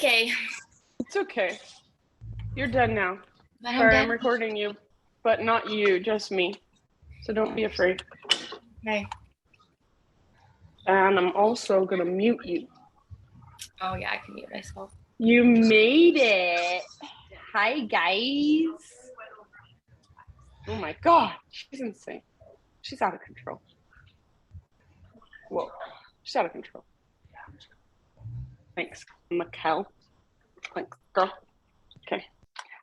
Okay. It's okay. You're done now. I'm Sorry, done? I'm recording you, but not you, just me. So don't be afraid. Okay. And I'm also gonna mute you. Oh yeah, I can mute myself. You made it. Hi, guys. Oh my God, she's insane. She's out of control. Whoa, she's out of control. Thanks, Mikkel. Thanks, girl. Okay.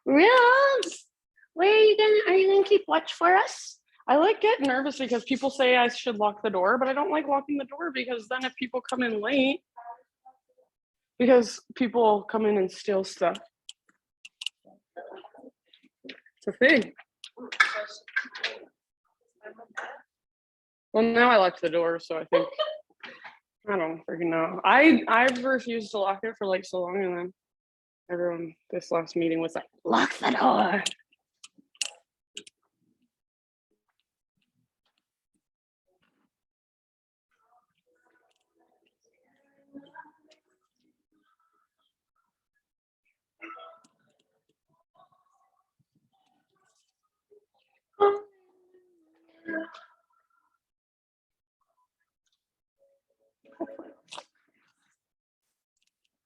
Rose, are you gonna keep watch for us? I like get nervous because people say I should lock the door, but I don't like locking the door because then if people come in late, because people come in and steal stuff. It's a thing. Well, now I locked the door, so I think, I don't freaking know. I've refused to lock it for like so long, and then everyone this last meeting was like, lock the door.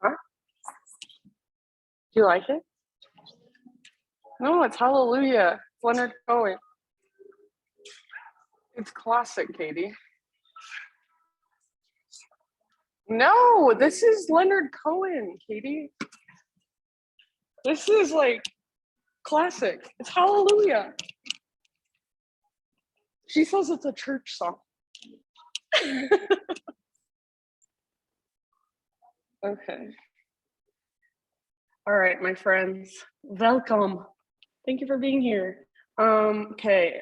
Huh? Do you like it? No, it's Hallelujah. It's Leonard Cohen. It's classic, Katie. No, this is Leonard Cohen, Katie. This is like classic. It's Hallelujah. She says it's a church song. Okay. All right, my friends, welcome. Thank you for being here. Okay,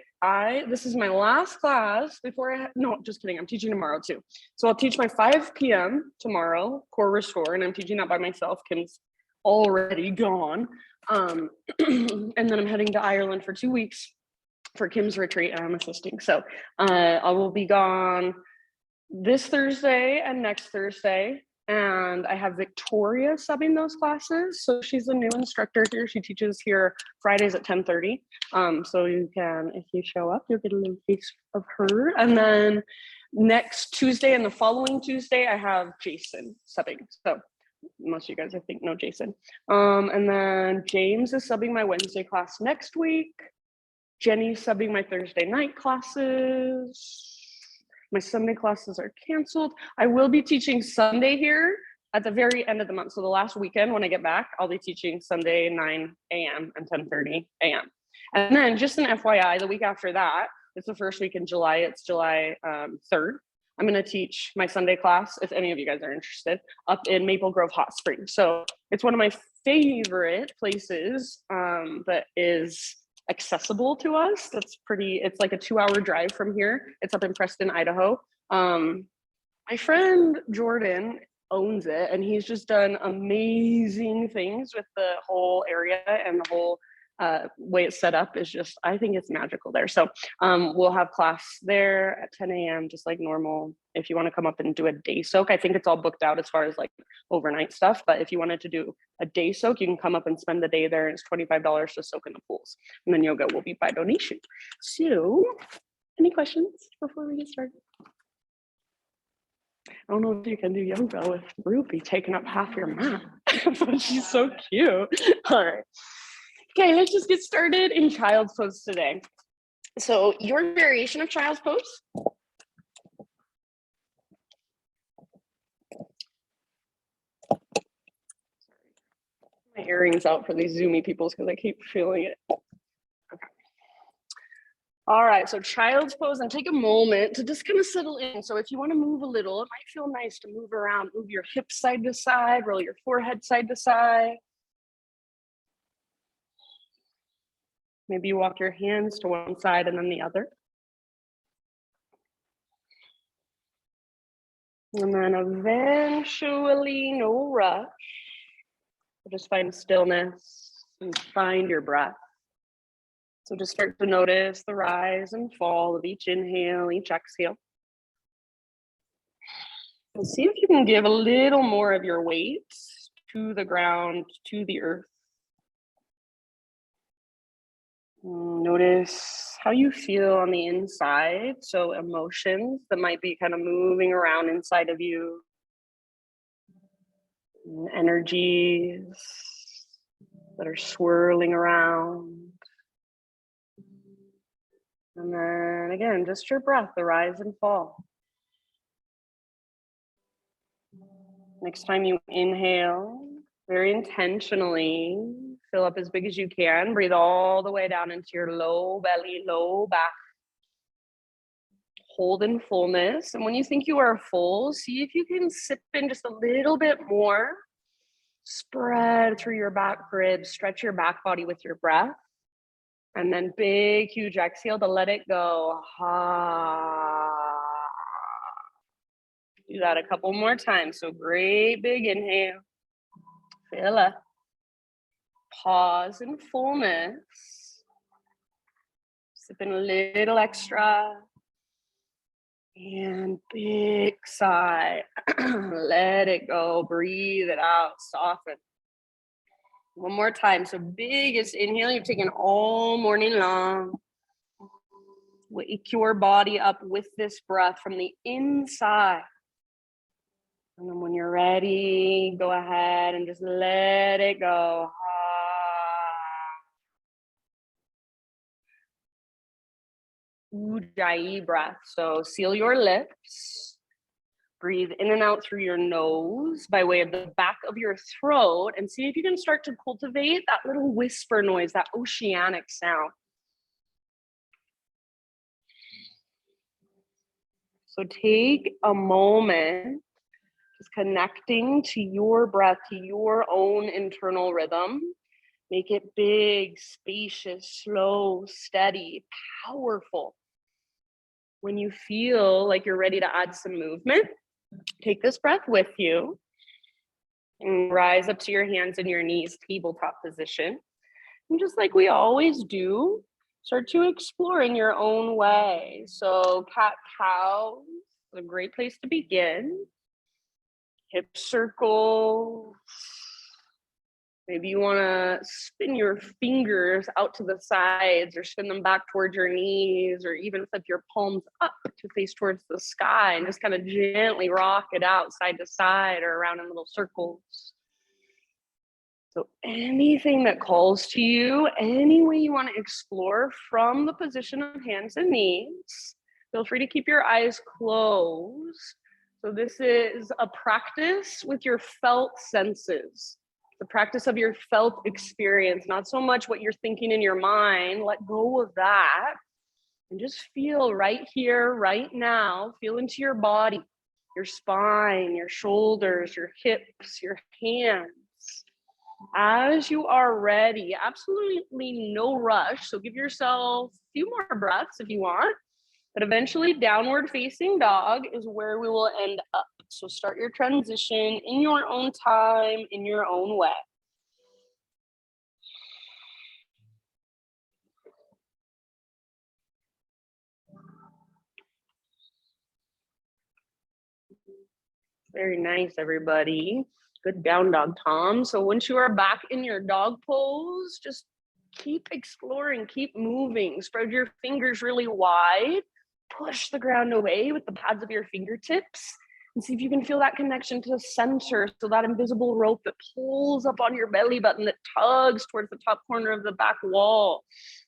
this is my last class before no, just kidding. I'm teaching tomorrow too. So I'll teach my 5 p.m. tomorrow, core restore, and I'm teaching that by myself. Kim's already gone. And then I'm heading to Ireland for 2 weeks for Kim's retreat, and I'm assisting. So I will be gone this Thursday and next Thursday. And I have Victoria subbing those classes. So she's a new instructor here. She teaches here Fridays at 10:30. So you can, if you show up, you'll get a little piece of her. And then next Tuesday and the following Tuesday, I have Jason subbing. So most of you guys, I think, know Jason. And then James is subbing my Wednesday class next week. Jenny's subbing my Thursday night classes. My Sunday classes are canceled. I will be teaching Sunday here at the very end of the month. So the last weekend when I get back, I'll be teaching Sunday 9 a.m. and 10:30 a.m. And then just an FYI, the week after that, it's the first week in July. It's July 3rd. I'm going to teach my Sunday class, if any of you guys are interested, up in Maple Grove Hot Springs. So it's one of my favorite places that is accessible to us. It's like a 2-hour drive from here. It's up in Preston, Idaho. My friend Jordan owns it, and he's just done amazing things with the whole area, and the whole way it's set up is just, I think it's magical there. So we'll have class there at 10 a.m. just like normal. If you want to come up and do a day soak, I think it's all booked out as far as like overnight stuff, but if you wanted to do a day soak, you can come up and spend the day there, and it's $25 to soak in the pools, and then yoga will be by donation. So any questions before we get started? I don't know if you can do yoga with Ruby taking up half your mat, but she's so cute. All right. Okay, let's just get started in child's pose today. So your variation of child's pose. My earrings out for these Zoomy peoples because I keep feeling it. Okay. All right, so child's pose, and take a moment to just kind of settle in. So if you want to move a little, it might feel nice to move around, move your hips side to side, roll your forehead side to side. Maybe you walk your hands to one side and then the other. And then eventually, no rush. Just find stillness and find your breath. So just start to notice the rise and fall of each inhale, each exhale. And see if you can give a little more of your weight to the ground, to the earth. Notice how you feel on the inside. So emotions that might be kind of moving around inside of you. Energies that are swirling around. And then again, just your breath, the rise and fall. Next time you inhale, very intentionally, fill up as big as you can. Breathe all the way down into your low belly, low back. Hold in fullness. And when you think you are full, see if you can sip in just a little bit more. Spread through your back ribs, stretch your back body with your breath. And then big, huge exhale to let it go. Do that a couple more times. So great big inhale. Fill up. Pause in fullness. Sip in a little extra. And big sigh. Let it go. Breathe it out. Soften. One more time. So biggest inhale you've taken all morning long. Wake your body up with this breath from the inside. And then when you're ready, go ahead and just let it go. Ujjayi breath. So seal your lips. Breathe in and out through your nose by way of the back of your throat. And see if you can start to cultivate that little whisper noise, that oceanic sound. So take a moment, just connecting to your breath, to your own internal rhythm. Make it big, spacious, slow, steady, powerful. When you feel like you're ready to add some movement, take this breath with you and rise up to your hands and your knees, tabletop position. And just like we always do, start to explore in your own way. So cat-cow is a great place to begin. Hip circles. Maybe you want to spin your fingers out to the sides or spin them back towards your knees, or even flip your palms up to face towards the sky and just kind of gently rock it out side to side or around in little circles. So anything that calls to you, any way you want to explore from the position of hands and knees, feel free to keep your eyes closed. So this is a practice with your felt senses. The practice of your felt experience, not so much what you're thinking in your mind. Let go of that and just feel right here, right now. Feel into your body, your spine, your shoulders, your hips, your hands. As you are ready, absolutely no rush. So give yourself a few more breaths if you want, but eventually downward facing dog is where we will end up. So start your transition in your own time, in your own way. Very nice, everybody. Good down dog, Tom. So once you are back in your dog pose, just keep exploring, keep moving. Spread your fingers really wide. Push the ground away with the pads of your fingertips. And see if you can feel that connection to the center. So that invisible rope that pulls up on your belly button, that tugs towards the top corner of the back wall.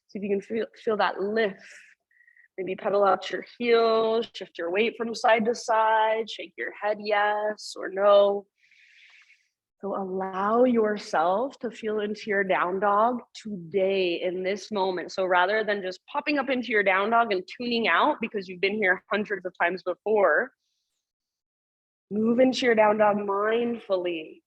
See if you can feel that lift. Maybe pedal out your heels, shift your weight from side to side, shake your head yes or no. So allow yourself to feel into your down dog today in this moment. So rather than just popping up into your down dog and tuning out because you've been here hundreds of times before, move into your down dog mindfully,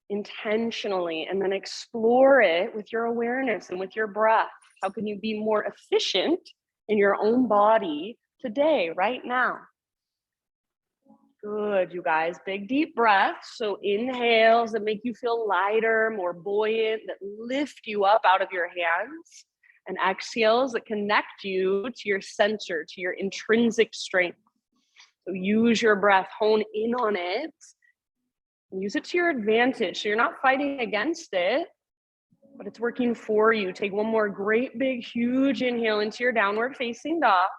intentionally, and then explore it with your awareness and with your breath. How can you be more efficient in your own body today, right now? Good, you guys. Big deep breaths. So inhales that make you feel lighter, more buoyant, that lift you up out of your hands, and exhales that connect you to your center, to your intrinsic strength. So use your breath, hone in on it, Use it to your advantage. So you're not fighting against it, but it's working for you. Take one more great big huge inhale into your downward facing dog.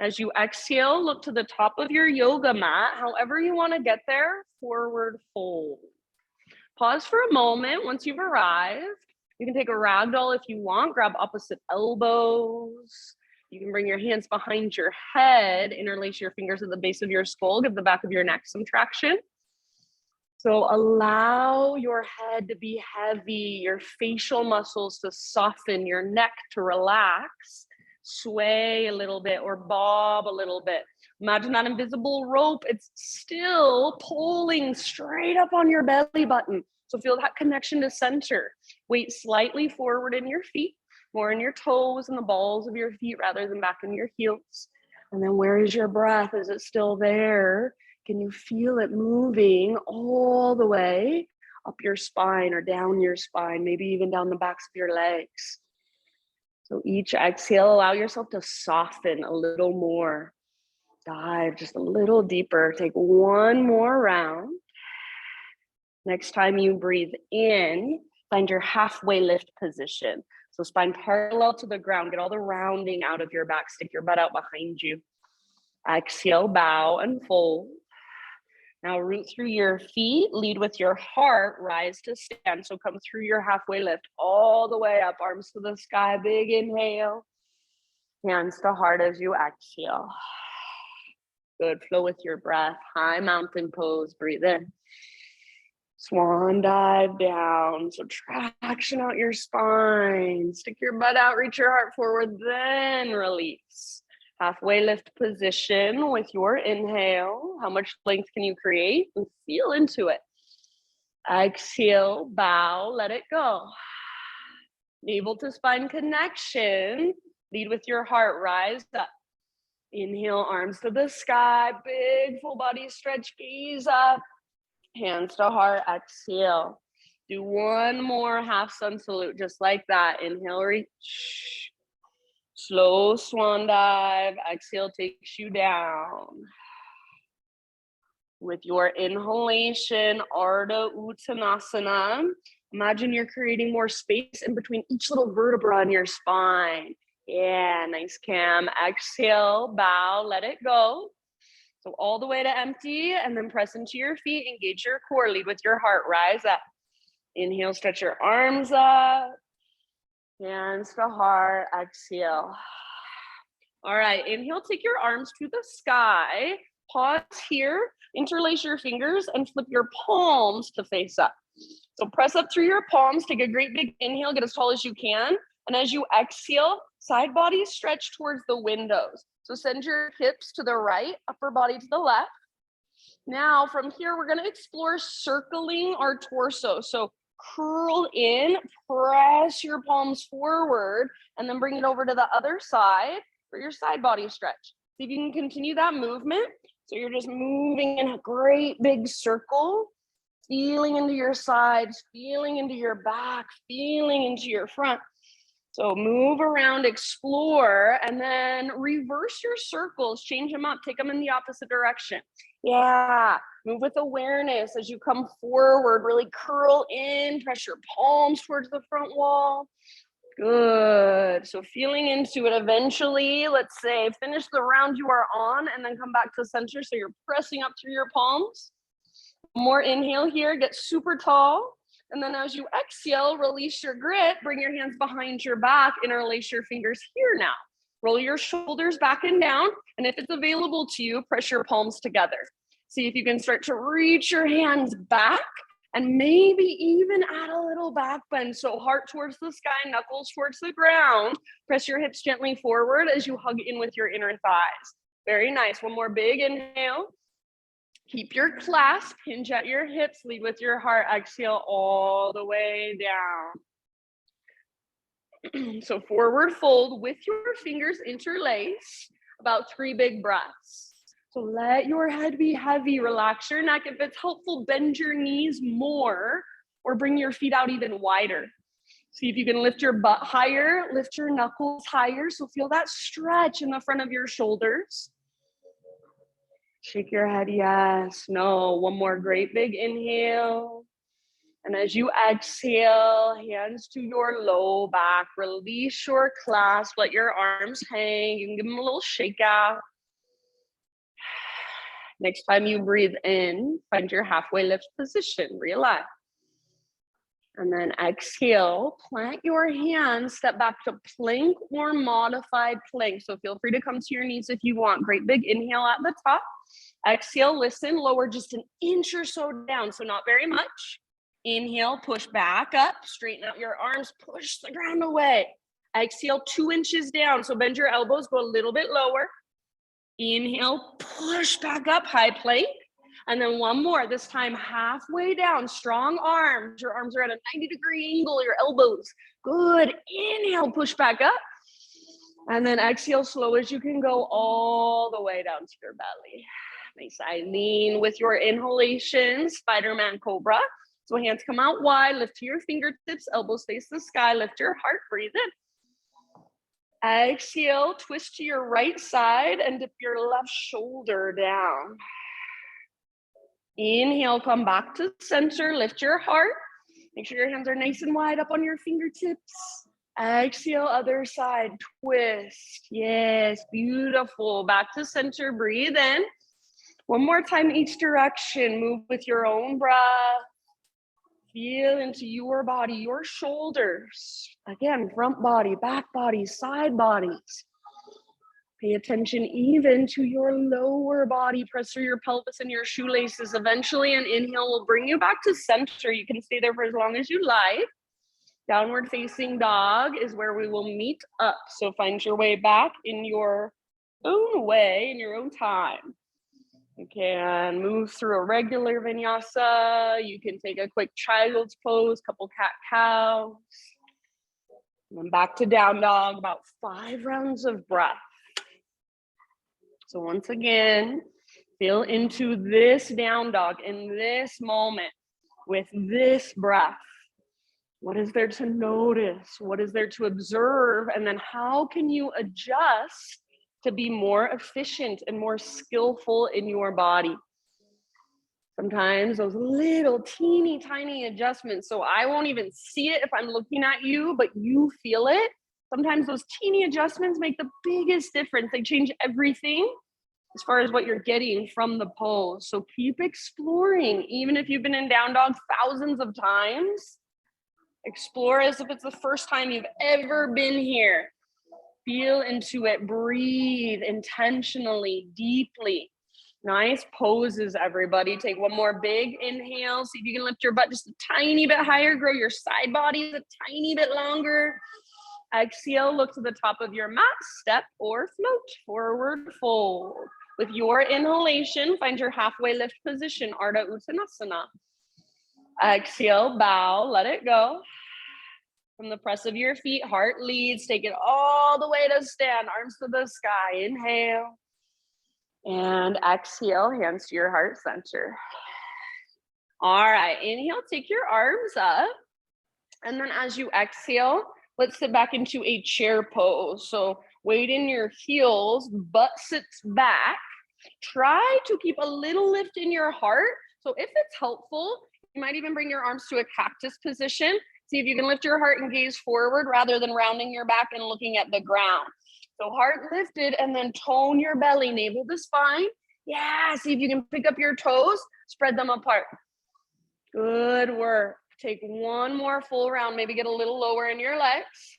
As you exhale, look to the top of your yoga mat. However you want to get there, forward fold. Pause for a moment. Once you've arrived, you can take a ragdoll if you want. Grab opposite elbows. You can bring your hands behind your head, interlace your fingers at the base of your skull, give the back of your neck some traction. So allow your head to be heavy, your facial muscles to soften, your neck to relax, sway a little bit or bob a little bit. Imagine that invisible rope, it's still pulling straight up on your belly button. So feel that connection to center. Weight slightly forward in your feet, more in your toes and the balls of your feet rather than back in your heels. And then where is your breath? Is it still there? Can you feel it moving all the way up your spine or down your spine, maybe even down the backs of your legs? So each exhale, allow yourself to soften a little more. Dive just a little deeper. Take one more round. Next time you breathe in, find your halfway lift position. So spine parallel to the ground. Get all the rounding out of your back. Stick your butt out behind you. Exhale, bow and fold. Now root through your feet, lead with your heart, rise to stand. So come through your halfway lift all the way up, arms to the sky, big inhale. Hands to heart as you exhale. Good, flow with your breath. High mountain pose, breathe in. Swan dive down. So traction out your spine. Stick your butt out, reach your heart forward, then release. Halfway lift position with your inhale. How much length can you create? And feel into it. Exhale, bow, let it go. Navel to spine connection. Lead with your heart, rise up. Inhale, arms to the sky, big full body stretch, gaze up. Hands to heart, exhale. Do one more half sun salute, just like that. Inhale, reach. Slow swan dive, exhale takes you down. With your inhalation, Ardha Uttanasana, imagine you're creating more space in between each little vertebra in your spine. Yeah, nice Cam. Exhale, bow, let it go. So all the way to empty and then press into your feet, engage your core, lead with your heart, rise up. Inhale, stretch your arms up. Hands to heart, exhale. All right, inhale, take your arms to the sky. Pause here, interlace your fingers and flip your palms to face up. So press up through your palms, take a great big inhale, get as tall as you can. And as you exhale, side body stretch towards the windows. So send your hips to the right, upper body to the left. Now from here, we're gonna explore circling our torso. So curl in, press your palms forward, and then bring it over to the other side for your side body stretch. See if you can continue that movement. So you're just moving in a great big circle, feeling into your sides, feeling into your back, feeling into your front. So move around, explore, and then reverse your circles, change them up, take them in the opposite direction. Yeah, move with awareness as you come forward, really curl in, press your palms towards the front wall. Good, so feeling into it eventually, let's say, finish the round you are on and then come back to center. So you're pressing up through your palms. More inhale here, get super tall. And then as you exhale, release your grip, bring your hands behind your back, interlace your fingers here now. Roll your shoulders back and down. And if it's available to you, press your palms together. See if you can start to reach your hands back and maybe even add a little back bend. So heart towards the sky, knuckles towards the ground. Press your hips gently forward as you hug in with your inner thighs. Very nice. One more big inhale. Keep your clasp, hinge at your hips, lead with your heart, exhale all the way down. So forward fold with your fingers interlace, about 3 big breaths. So let your head be heavy, relax your neck. If it's helpful, bend your knees more or bring your feet out even wider. See if you can lift your butt higher, lift your knuckles higher. So feel that stretch in the front of your shoulders. Shake your head, yes, no. One more great big inhale. And as you exhale, hands to your low back, release your clasp, let your arms hang. You can give them a little shake out. Next time you breathe in, find your halfway lift position, relax. And then exhale, plant your hands, step back to plank or modified plank. So feel free to come to your knees if you want. Great big inhale at the top. Exhale, listen, lower just an inch or so down, so not very much. Inhale, push back up, straighten out your arms, push the ground away. Exhale, 2 inches down, so bend your elbows, go a little bit lower. Inhale, push back up, high plank. And then one more, this time halfway down, strong arms. Your arms are at a 90-degree angle, your elbows. Good, inhale, push back up. And then exhale, slow as you can go all the way down to your belly. Nice, I lean with your inhalation, Spiderman Cobra. So hands come out wide, lift to your fingertips, elbows face the sky, lift your heart, breathe in. Exhale, twist to your right side and dip your left shoulder down. Inhale, come back to center, lift your heart. Make sure your hands are nice and wide up on your fingertips. Exhale, other side, twist. Yes, beautiful. Back to center, breathe in. One more time each direction, move with your own breath. Feel into your body, your shoulders. Again, front body, back body, side bodies. Pay attention even to your lower body. Press through your pelvis and your shoelaces. Eventually, an inhale will bring you back to center. You can stay there for as long as you like. Downward facing dog is where we will meet up. So find your way back in your own way, in your own time. You can move through a regular vinyasa. You can take a quick child's pose, couple cat-cows. And then back to down dog, about 5 rounds of breath. So once again, feel into this down dog in this moment with this breath. What is there to notice? What is there to observe? And then how can you adjust to be more efficient and more skillful in your body? Sometimes those little teeny tiny adjustments, so I won't even see it if I'm looking at you, but you feel it. Sometimes those teeny adjustments make the biggest difference. They change everything as far as what you're getting from the pose. So keep exploring, even if you've been in down dog thousands of times. Explore as if it's the first time you've ever been here. Feel into it, breathe intentionally, deeply. Nice poses, everybody. Take one more big inhale. See if you can lift your butt just a tiny bit higher. Grow your side bodies a tiny bit longer. Exhale, look to the top of your mat, step or float, forward fold. With your inhalation, find your halfway lift position, Ardha Uttanasana. Exhale, bow, let it go. From the press of your feet, heart leads, take it all the way to stand, arms to the sky. Inhale. And exhale, hands to your heart center. All right, inhale, take your arms up. And then as you exhale, let's sit back into a chair pose. So weight in your heels, butt sits back. Try to keep a little lift in your heart. So if it's helpful, you might even bring your arms to a cactus position. See if you can lift your heart and gaze forward rather than rounding your back and looking at the ground. So heart lifted and then tone your belly, navel to spine. Yeah, see if you can pick up your toes, spread them apart. Good work. Take one more full round, maybe get a little lower in your legs.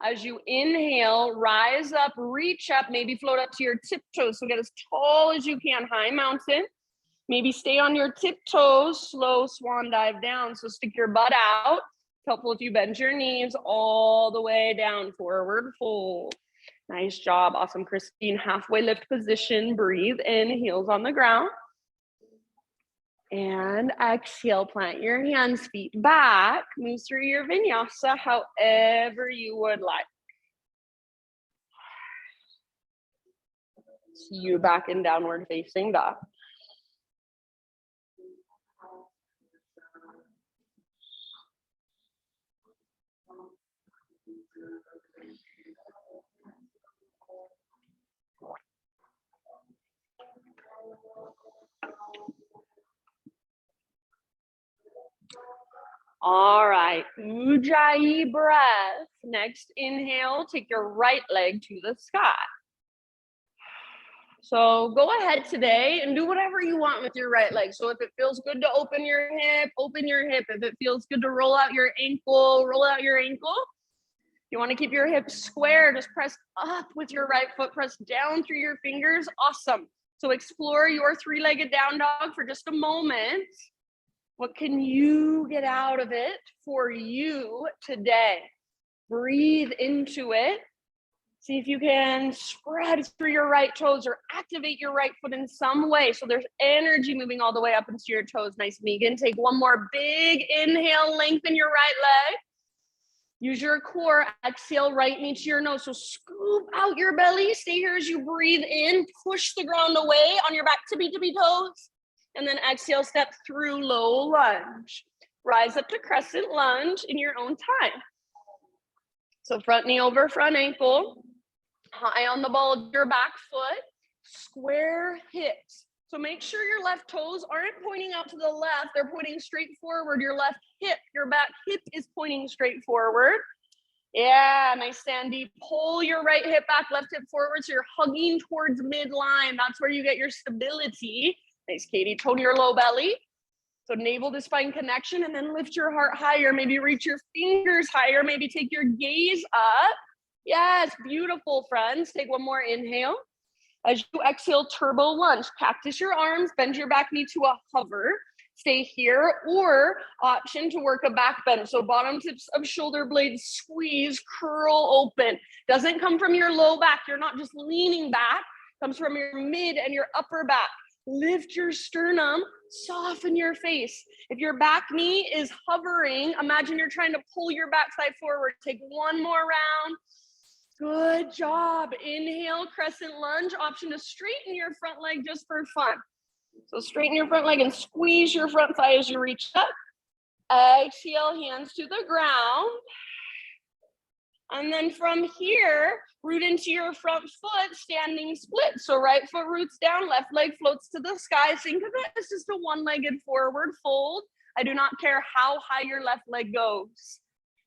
As you inhale, rise up, reach up, maybe float up to your tiptoes. So get as tall as you can, high mountain. Maybe stay on your tiptoes, slow swan dive down. So stick your butt out. It's helpful if you bend your knees all the way down, forward fold. Nice job, awesome, Christine. Halfway lift position, breathe in, heels on the ground. And exhale, plant your hands, feet back, move through your vinyasa however you would like. See you back in downward facing dog. All right, Ujjayi breath. Next inhale, take your right leg to the sky. So go ahead today and do whatever you want with your right leg. So if it feels good to open your hip, open your hip. If it feels good to roll out your ankle, roll out your ankle. You want to keep your hips square, just press up with your right foot, press down through your fingers. Awesome. So explore your three-legged down dog for just a moment. What can you get out of it for you today? Breathe into it. See if you can spread through your right toes or activate your right foot in some way. So there's energy moving all the way up into your toes. Nice, Megan. Take one more big inhale, lengthen your right leg. Use your core, exhale, right knee to your nose. So scoop out your belly. Stay here as you breathe in. Push the ground away on your back tippy toes. And then exhale, step through low lunge. Rise up to crescent lunge in your own time. So front knee over front ankle. High on the ball of your back foot. Square hips. So make sure your left toes aren't pointing out to the left. They're pointing straight forward. Your left hip, your back hip is pointing straight forward. Yeah, nice, Sandy. Pull your right hip back, left hip forward. So you're hugging towards midline. That's where you get your stability. Nice, Katie. Tone your low belly. So navel to spine connection, and then lift your heart higher. Maybe reach your fingers higher. Maybe take your gaze up. Yes, beautiful, friends. Take one more inhale. As you exhale, turbo lunge. Cactus your arms, bend your back knee to a hover. Stay here, or option to work a back bend. So bottom tips of shoulder blades, squeeze, curl open. Doesn't come from your low back. You're not just leaning back. Comes from your mid and your upper back. Lift your sternum, soften your face. If your back knee is hovering, imagine you're trying to pull your backside forward. Take one more round. Good job. Inhale, crescent lunge. Option to straighten your front leg just for fun. So straighten your front leg and squeeze your front thigh as you reach up. Exhale, hands to the ground. And then from here, root into your front foot, standing split. So right foot roots down, left leg floats to the sky. Think of it as just a one-legged forward fold. I do not care how high your left leg goes.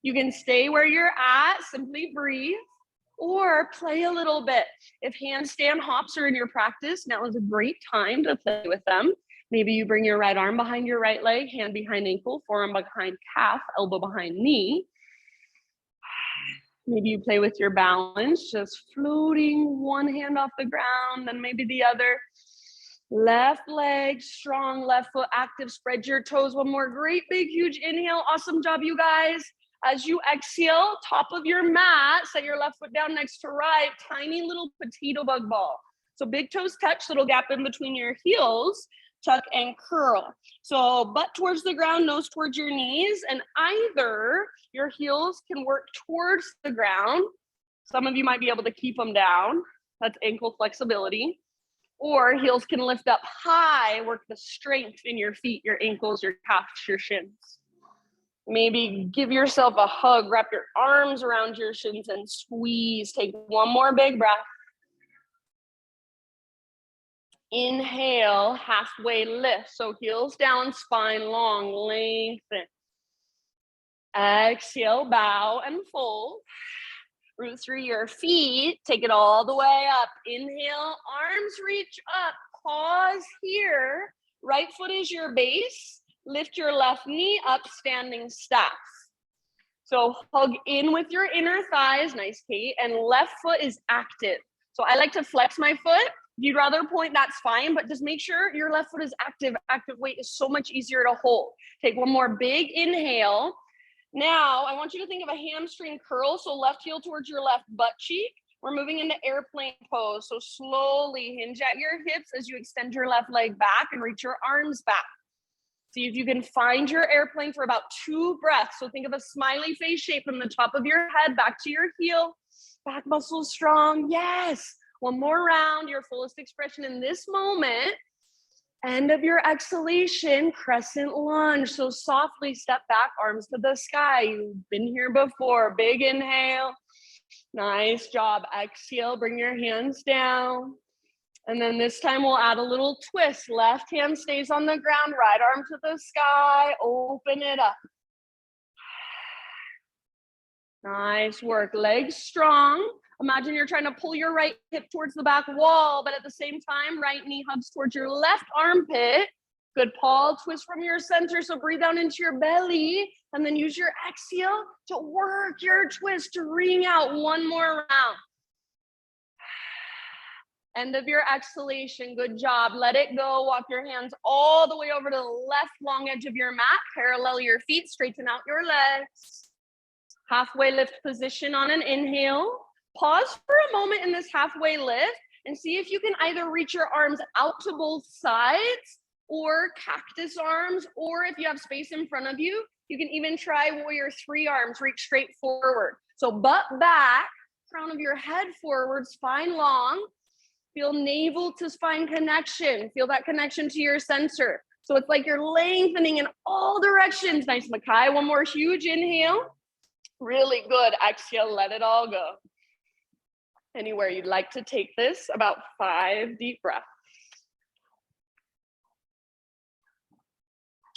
You can stay where you're at, simply breathe, or play a little bit. If handstand hops are in your practice, now is a great time to play with them. Maybe you bring your right arm behind your right leg, hand behind ankle, forearm behind calf, elbow behind knee. Maybe you play with your balance, just floating one hand off the ground, then maybe the other. Left leg, strong, left foot active, spread your toes. One more great big huge inhale. Awesome job, you guys. As you exhale, top of your mat, set your left foot down next to right, tiny little potato bug ball. So big toes touch, little gap in between your heels, tuck and curl. So butt towards the ground, nose towards your knees, and either your heels can work towards the ground. Some of you might be able to keep them down. That's ankle flexibility. Or heels can lift up high, work the strength in your feet, your ankles, your calves, your shins. Maybe give yourself a hug, wrap your arms around your shins and squeeze. Take one more big breath. Inhale, halfway lift. So heels down, spine long, lengthen. Exhale, bow and fold. Root through your feet. Take it all the way up. Inhale, arms reach up. Pause here. Right foot is your base. Lift your left knee up, standing staff. So hug in with your inner thighs, nice, Kate, and left foot is active. So I like to flex my foot. If you'd rather point, that's fine, but just make sure your left foot is active. Active weight is so much easier to hold. Take one more big inhale. Now, I want you to think of a hamstring curl. So left heel towards your left butt cheek. We're moving into airplane pose. So slowly hinge at your hips as you extend your left leg back and reach your arms back. See if you can find your airplane for about 2 breaths. So think of a smiley face shape from the top of your head back to your heel. Back muscles strong. Yes. One more round, your fullest expression in this moment. End of your exhalation, crescent lunge. So softly step back, arms to the sky. You've been here before. Big inhale. Nice job. Exhale, bring your hands down. And then this time we'll add a little twist. Left hand stays on the ground, right arm to the sky. Open it up. Nice work. Legs strong. Imagine you're trying to pull your right hip towards the back wall, but at the same time, right knee hugs towards your left armpit. Good, Paul. Twist from your center. So breathe down into your belly and then use your exhale to work your twist to ring out one more round. End of your exhalation. Good job. Let it go. Walk your hands all the way over to the left long edge of your mat. Parallel your feet. Straighten out your legs. Halfway lift position on an inhale. Pause for a moment in this halfway lift and see if you can either reach your arms out to both sides or cactus arms, or if you have space in front of you, you can even try warrior 3 arms, reach straight forward. So butt back, crown of your head forward, spine long. Feel navel to spine connection. Feel that connection to your center. So it's like you're lengthening in all directions. Nice, Makai. One more huge inhale. Really good. Exhale, let it all go. Anywhere you'd like to take this, about 5 deep breaths.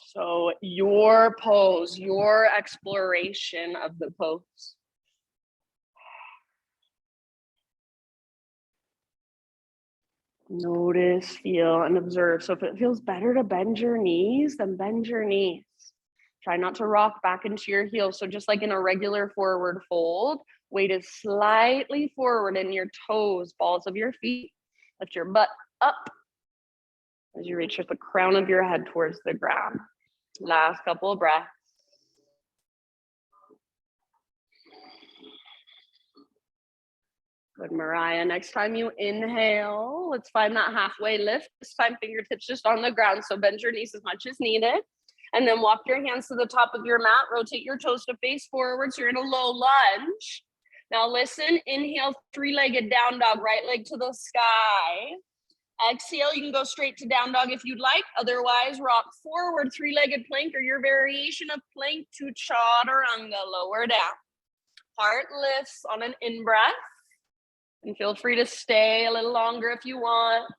So your pose, your exploration of the pose. Notice, feel, and observe. So if it feels better to bend your knees, then bend your knees. Try not to rock back into your heels. So just like in a regular forward fold, weight is slightly forward in your toes, balls of your feet. Lift your butt up as you reach with the crown of your head towards the ground. Last couple of breaths. Good, Mariah. Next time you inhale, let's find that halfway lift. This time fingertips just on the ground. So bend your knees as much as needed. And then walk your hands to the top of your mat. Rotate your toes to face forward. So you're in a low lunge. Now listen, inhale, 3-legged down dog, right leg to the sky. Exhale, you can go straight to down dog if you'd like. Otherwise, rock forward, 3-legged plank or your variation of plank to chaturanga, lower down. Heart lifts on an in-breath. And feel free to stay a little longer if you want.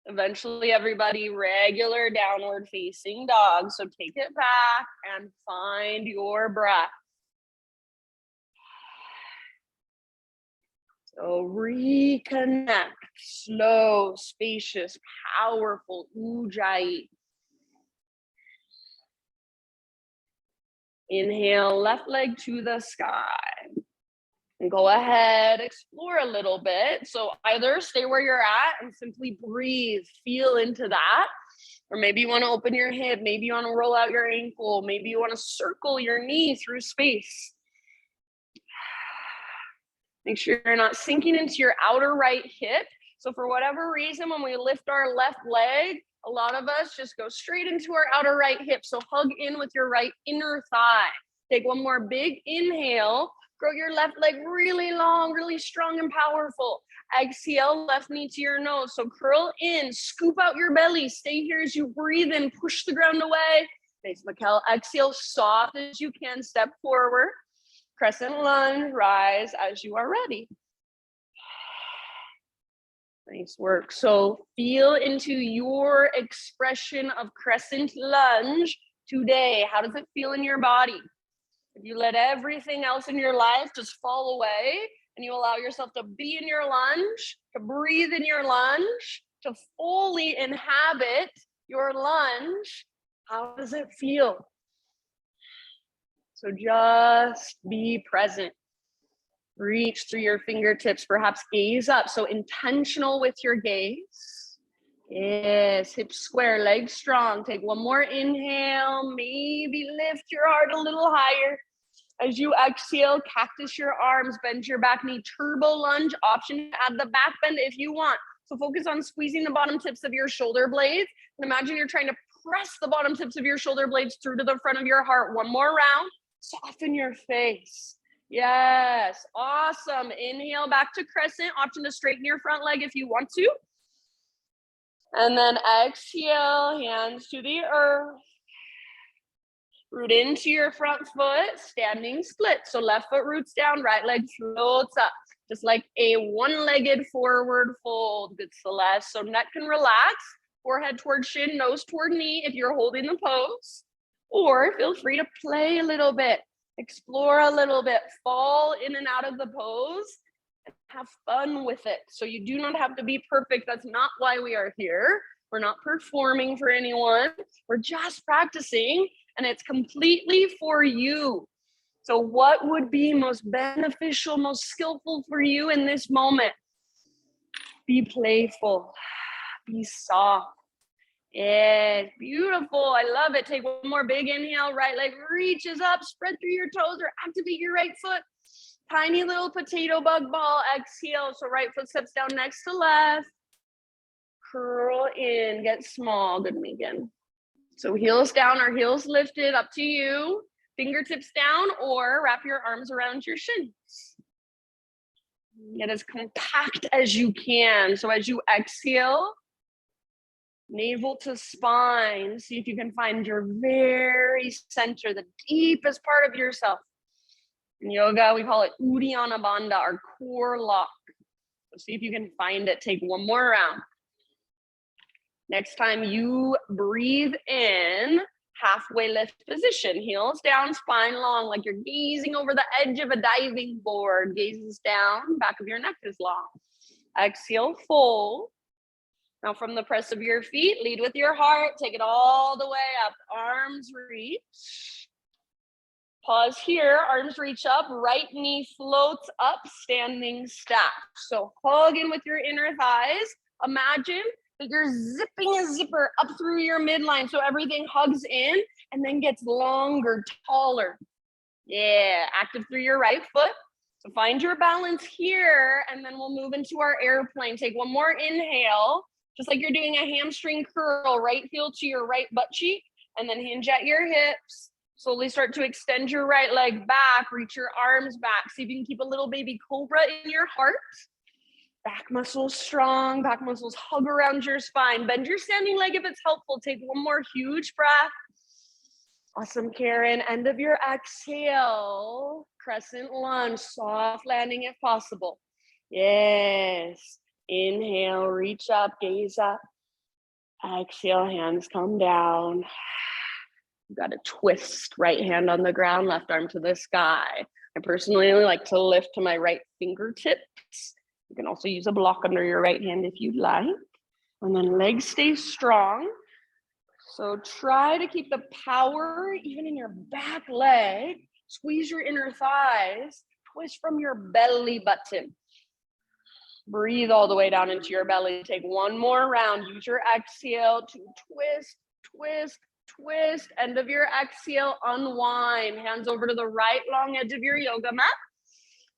Eventually, everybody, regular downward facing dog. So take it back and find your breath. So reconnect, slow, spacious, powerful ujjayi. Inhale, left leg to the sky. And go ahead, explore a little bit. So either stay where you're at and simply breathe, feel into that. Or maybe you want to open your hip, maybe you want to roll out your ankle, maybe you want to circle your knee through space. Make sure you're not sinking into your outer right hip. So for whatever reason, when we lift our left leg, a lot of us just go straight into our outer right hip. So hug in with your right inner thigh. Take one more big inhale. Grow your left leg really long, really strong and powerful. Exhale, left knee to your nose. So curl in, scoop out your belly. Stay here as you breathe in, push the ground away. Nice, Mikkel. Exhale, soft as you can, step forward. Crescent lunge, rise as you are ready. Nice work. So feel into your expression of crescent lunge today. How does it feel in your body? If you let everything else in your life just fall away and you allow yourself to be in your lunge, to breathe in your lunge, to fully inhabit your lunge, how does it feel? So just be present. Reach through your fingertips, perhaps gaze up. So intentional with your gaze. Yes, hips square, legs strong. Take one more inhale. Maybe lift your heart a little higher. As you exhale, cactus your arms, bend your back knee, turbo lunge, option to add the back bend if you want. So focus on squeezing the bottom tips of your shoulder blades. And imagine you're trying to press the bottom tips of your shoulder blades through to the front of your heart. One more round. Soften your face. Yes, awesome. Inhale back to crescent. Option to straighten your front leg if you want to. And then exhale, hands to the earth. Root into your front foot, standing split. So left foot roots down, right leg floats up. Just like a one-legged forward fold. Good, Celeste. So neck can relax. Forehead toward shin, nose toward knee if you're holding the pose. Or feel free to play a little bit. Explore a little bit, fall in and out of the pose, and have fun with it. So you do not have to be perfect. That's not why we are here. We're not performing for anyone. We're just practicing, and it's completely for you. So what would be most beneficial, most skillful for you in this moment? Be playful, be soft. Yes, beautiful. I love it. Take one more big inhale. Right leg reaches up, spread through your toes or activate your right foot. Tiny little potato bug ball. Exhale. So right foot steps down next to left. Curl in, get small. Good, Megan. So heels down or heels lifted, up to you. Fingertips down or wrap your arms around your shins. Get as compact as you can. So as you exhale, navel to spine. See if you can find your very center, the deepest part of yourself. In yoga, we call it Uddiyana Bandha, our core lock. So see if you can find it. Take one more round. Next time you breathe in, halfway lift position, heels down, spine long, like you're gazing over the edge of a diving board. Gazes down, back of your neck is long. Exhale, fold. Now from the press of your feet, lead with your heart, take it all the way up, arms reach. Pause here, arms reach up, right knee floats up, standing stack. So hug in with your inner thighs. Imagine that you're zipping a zipper up through your midline so everything hugs in and then gets longer, taller. Yeah, active through your right foot. So find your balance here and then we'll move into our airplane. Take one more inhale. Just like you're doing a hamstring curl, right heel to your right butt cheek, and then hinge at your hips. Slowly start to extend your right leg back, reach your arms back. See if you can keep a little baby cobra in your heart. Back muscles strong, back muscles hug around your spine. Bend your standing leg if it's helpful. Take one more huge breath. Awesome, Karen. End of your exhale. Crescent lunge, soft landing if possible. Yes. Inhale, reach up, gaze up. Exhale, hands come down. You got to twist, right hand on the ground, left arm to the sky. I personally like to lift to my right fingertips. You can also use a block under your right hand if you'd like. And then legs stay strong. So try to keep the power even in your back leg. Squeeze your inner thighs. Twist from your belly button. Breathe all the way down into your belly. Take one more round. Use your exhale to twist, twist, twist. End of your exhale, unwind. Hands over to the right long edge of your yoga mat.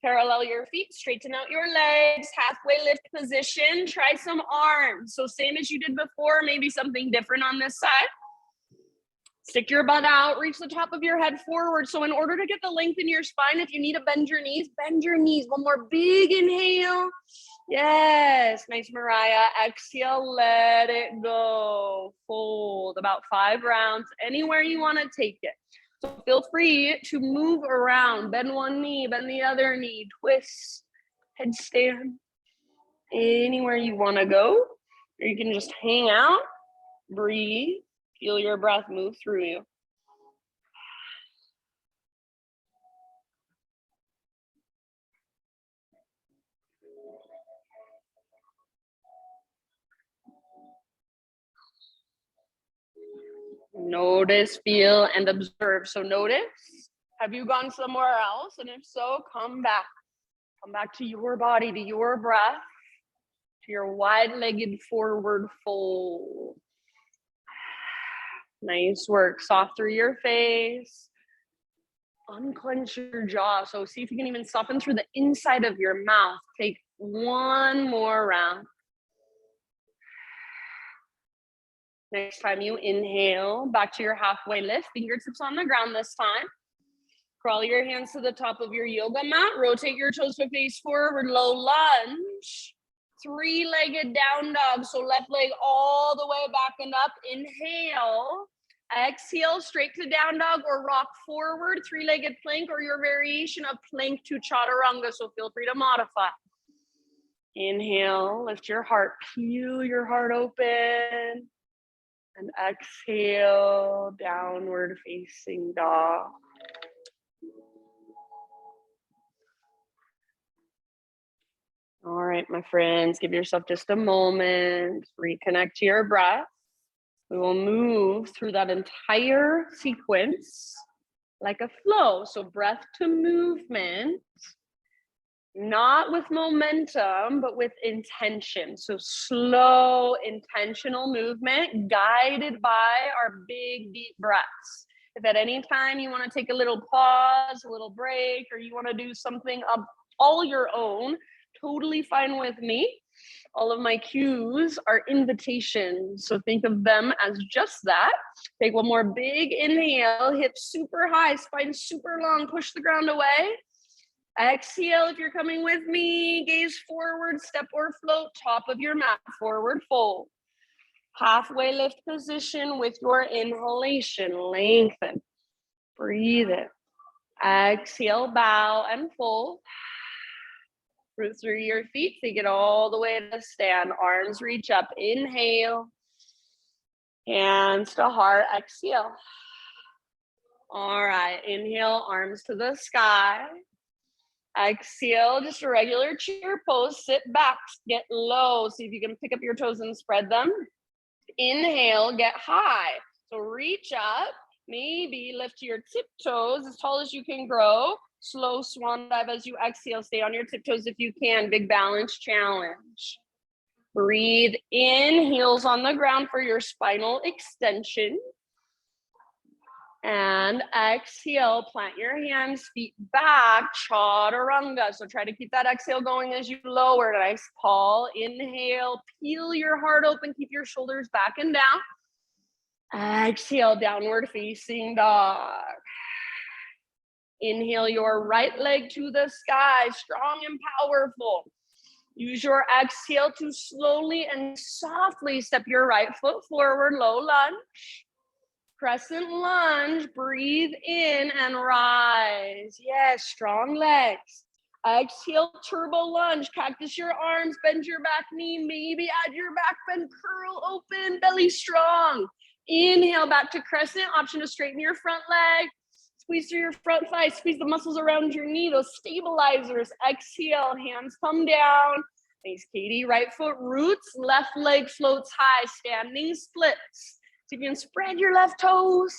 Parallel your feet, straighten out your legs, halfway lift position. Try some arms. So same as you did before, maybe something different on this side. Stick your butt out, reach the top of your head forward. So in order to get the length in your spine, if you need to bend your knees, bend your knees. One more big inhale. Yes, nice, Mariah. Exhale, let it go. Fold about 5 rounds, anywhere you want to take it. So feel free to move around, bend one knee, bend the other knee, twist, headstand, anywhere you want to go. Or you can just hang out, breathe, feel your breath move through you. Notice, feel, and observe. So notice, have you gone somewhere else? And if so, come back. Come back to your body, to your breath, to your wide-legged forward fold. Nice work. Soft through your face. Unclench your jaw. So see if you can even soften through the inside of your mouth. Take one more round. Next time you inhale, back to your halfway lift, fingertips on the ground this time. Crawl your hands to the top of your yoga mat. Rotate your toes to face forward, low lunge. 3-legged down dog. So left leg all the way back and up. Inhale. Exhale, straight to down dog or rock forward, 3-legged plank or your variation of plank to chaturanga. So feel free to modify. Inhale, lift your heart, peel your heart open. And exhale, downward facing dog. right, my friends, give yourself just a moment, reconnect to your breath. We will move through that entire sequence like a flow. So breath to movement, not with momentum, but with intention. So slow, intentional movement guided by our big, deep breaths. If at any time you want to take a little pause, a little break, or you want to do something of all your own, totally fine with me. All of my cues are invitations. So think of them as just that. Take one more big inhale, hips super high, spine super long, push the ground away. Exhale, if you're coming with me, gaze forward, step or float, top of your mat, forward fold. Halfway lift position with your inhalation, lengthen, breathe it. Exhale, bow and fold. Root through your feet, take it all the way to stand, arms reach up, inhale, hands to heart, exhale. All right, inhale, arms to the sky. Exhale, just a regular chair pose, sit back, get low. See if you can pick up your toes and spread them. Inhale, get high. So reach up, maybe lift your tiptoes as tall as you can grow. Slow swan dive as you exhale. Stay on your tiptoes if you can. Big balance challenge. Breathe in, heels on the ground for your spinal extension. And exhale, plant your hands, feet back, chaturanga. So try to keep that exhale going as you lower. Nice, Paul. Inhale, peel your heart open, keep your shoulders back and down. Exhale, downward facing dog. Inhale your right leg to the sky, strong and powerful. Use your exhale to slowly and softly step your right foot forward, low lunge. Crescent lunge, breathe in and rise. Yes, strong legs. Exhale, turbo lunge, cactus your arms, bend your back knee, maybe add your back bend, curl open, belly strong. Inhale, back to crescent, option to straighten your front leg. Squeeze through your front thigh, squeeze the muscles around your knee, those stabilizers. Exhale, hands come down. Nice, Katie, right foot roots, left leg floats high, standing splits. So you can spread your left toes.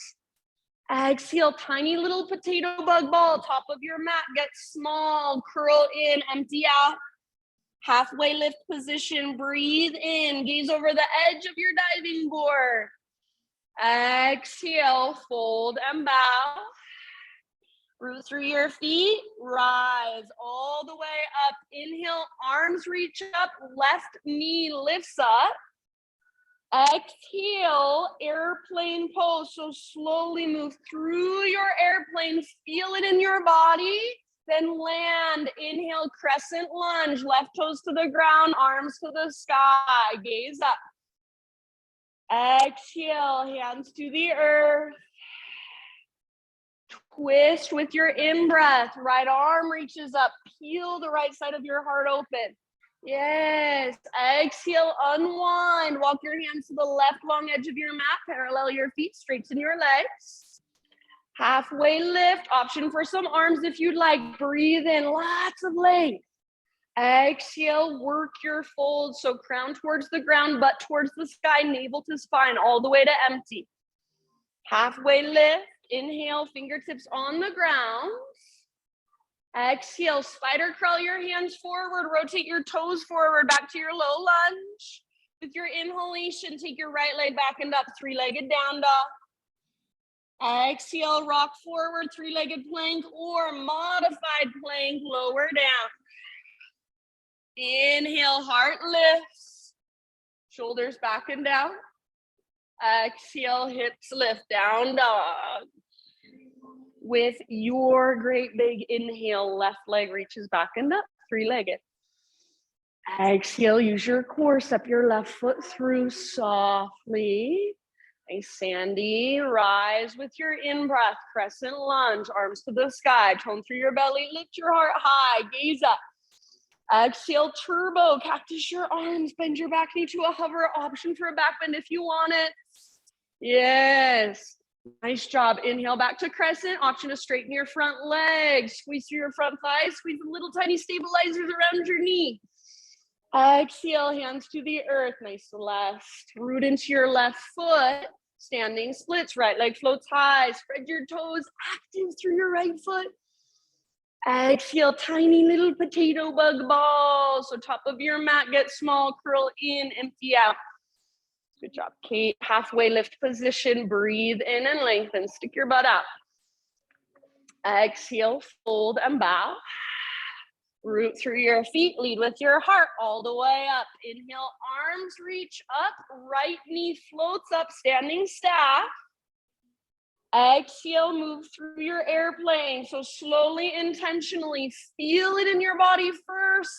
Exhale, tiny little potato bug ball, top of your mat, get small, curl in, empty out. Halfway lift position, breathe in, gaze over the edge of your diving board. Exhale, fold and bow. Root through your feet, rise all the way up. Inhale, arms reach up, left knee lifts up. Exhale, airplane pose. So slowly move through your airplane, feel it in your body, then land. Inhale, crescent lunge, left toes to the ground, arms to the sky, gaze up. Exhale, hands to the earth. Twist with your in-breath, right arm reaches up, peel the right side of your heart open. Yes, exhale, unwind, walk your hands to the left long edge of your mat, parallel your feet, straighten your legs. Halfway lift, option for some arms if you'd like, breathe in, lots of length. Exhale, work your fold, so crown towards the ground, butt towards the sky, navel to spine, all the way to empty. Halfway lift, inhale, fingertips on the ground. Exhale, spider crawl your hands forward, rotate your toes forward, back to your low lunge. With your inhalation, take your right leg back and up, three-legged down dog. Exhale, rock forward, three-legged plank or modified plank, lower down. Inhale, heart lifts, shoulders back and down. Exhale, hips lift, down dog. With your great big inhale, left leg reaches back and up, three-legged. Exhale, use your core, step your left foot through softly. Nice, Sandy. Rise with your in-breath, crescent lunge, arms to the sky, tone through your belly, lift your heart high, gaze up. Exhale, turbo, cactus your arms, bend your back knee to a hover, option for a back bend if you want it. Yes, nice job. Inhale back to crescent, option to straighten your front leg, squeeze through your front thighs, squeeze the little tiny stabilizers around your knee. Exhale, hands to the earth, nice and left. Root into your left foot, standing splits, right leg floats high, spread your toes, active through your right foot. Exhale, tiny little potato bug ball. So top of your mat, get small, curl in, empty out. Good job, Kate. Halfway lift position, breathe in and lengthen, stick your butt out. Exhale, fold and bow. Root through your feet, lead with your heart all the way up. Inhale, arms reach up, right knee floats up, standing staff. Exhale, move through your airplane. So slowly, intentionally, feel it in your body first,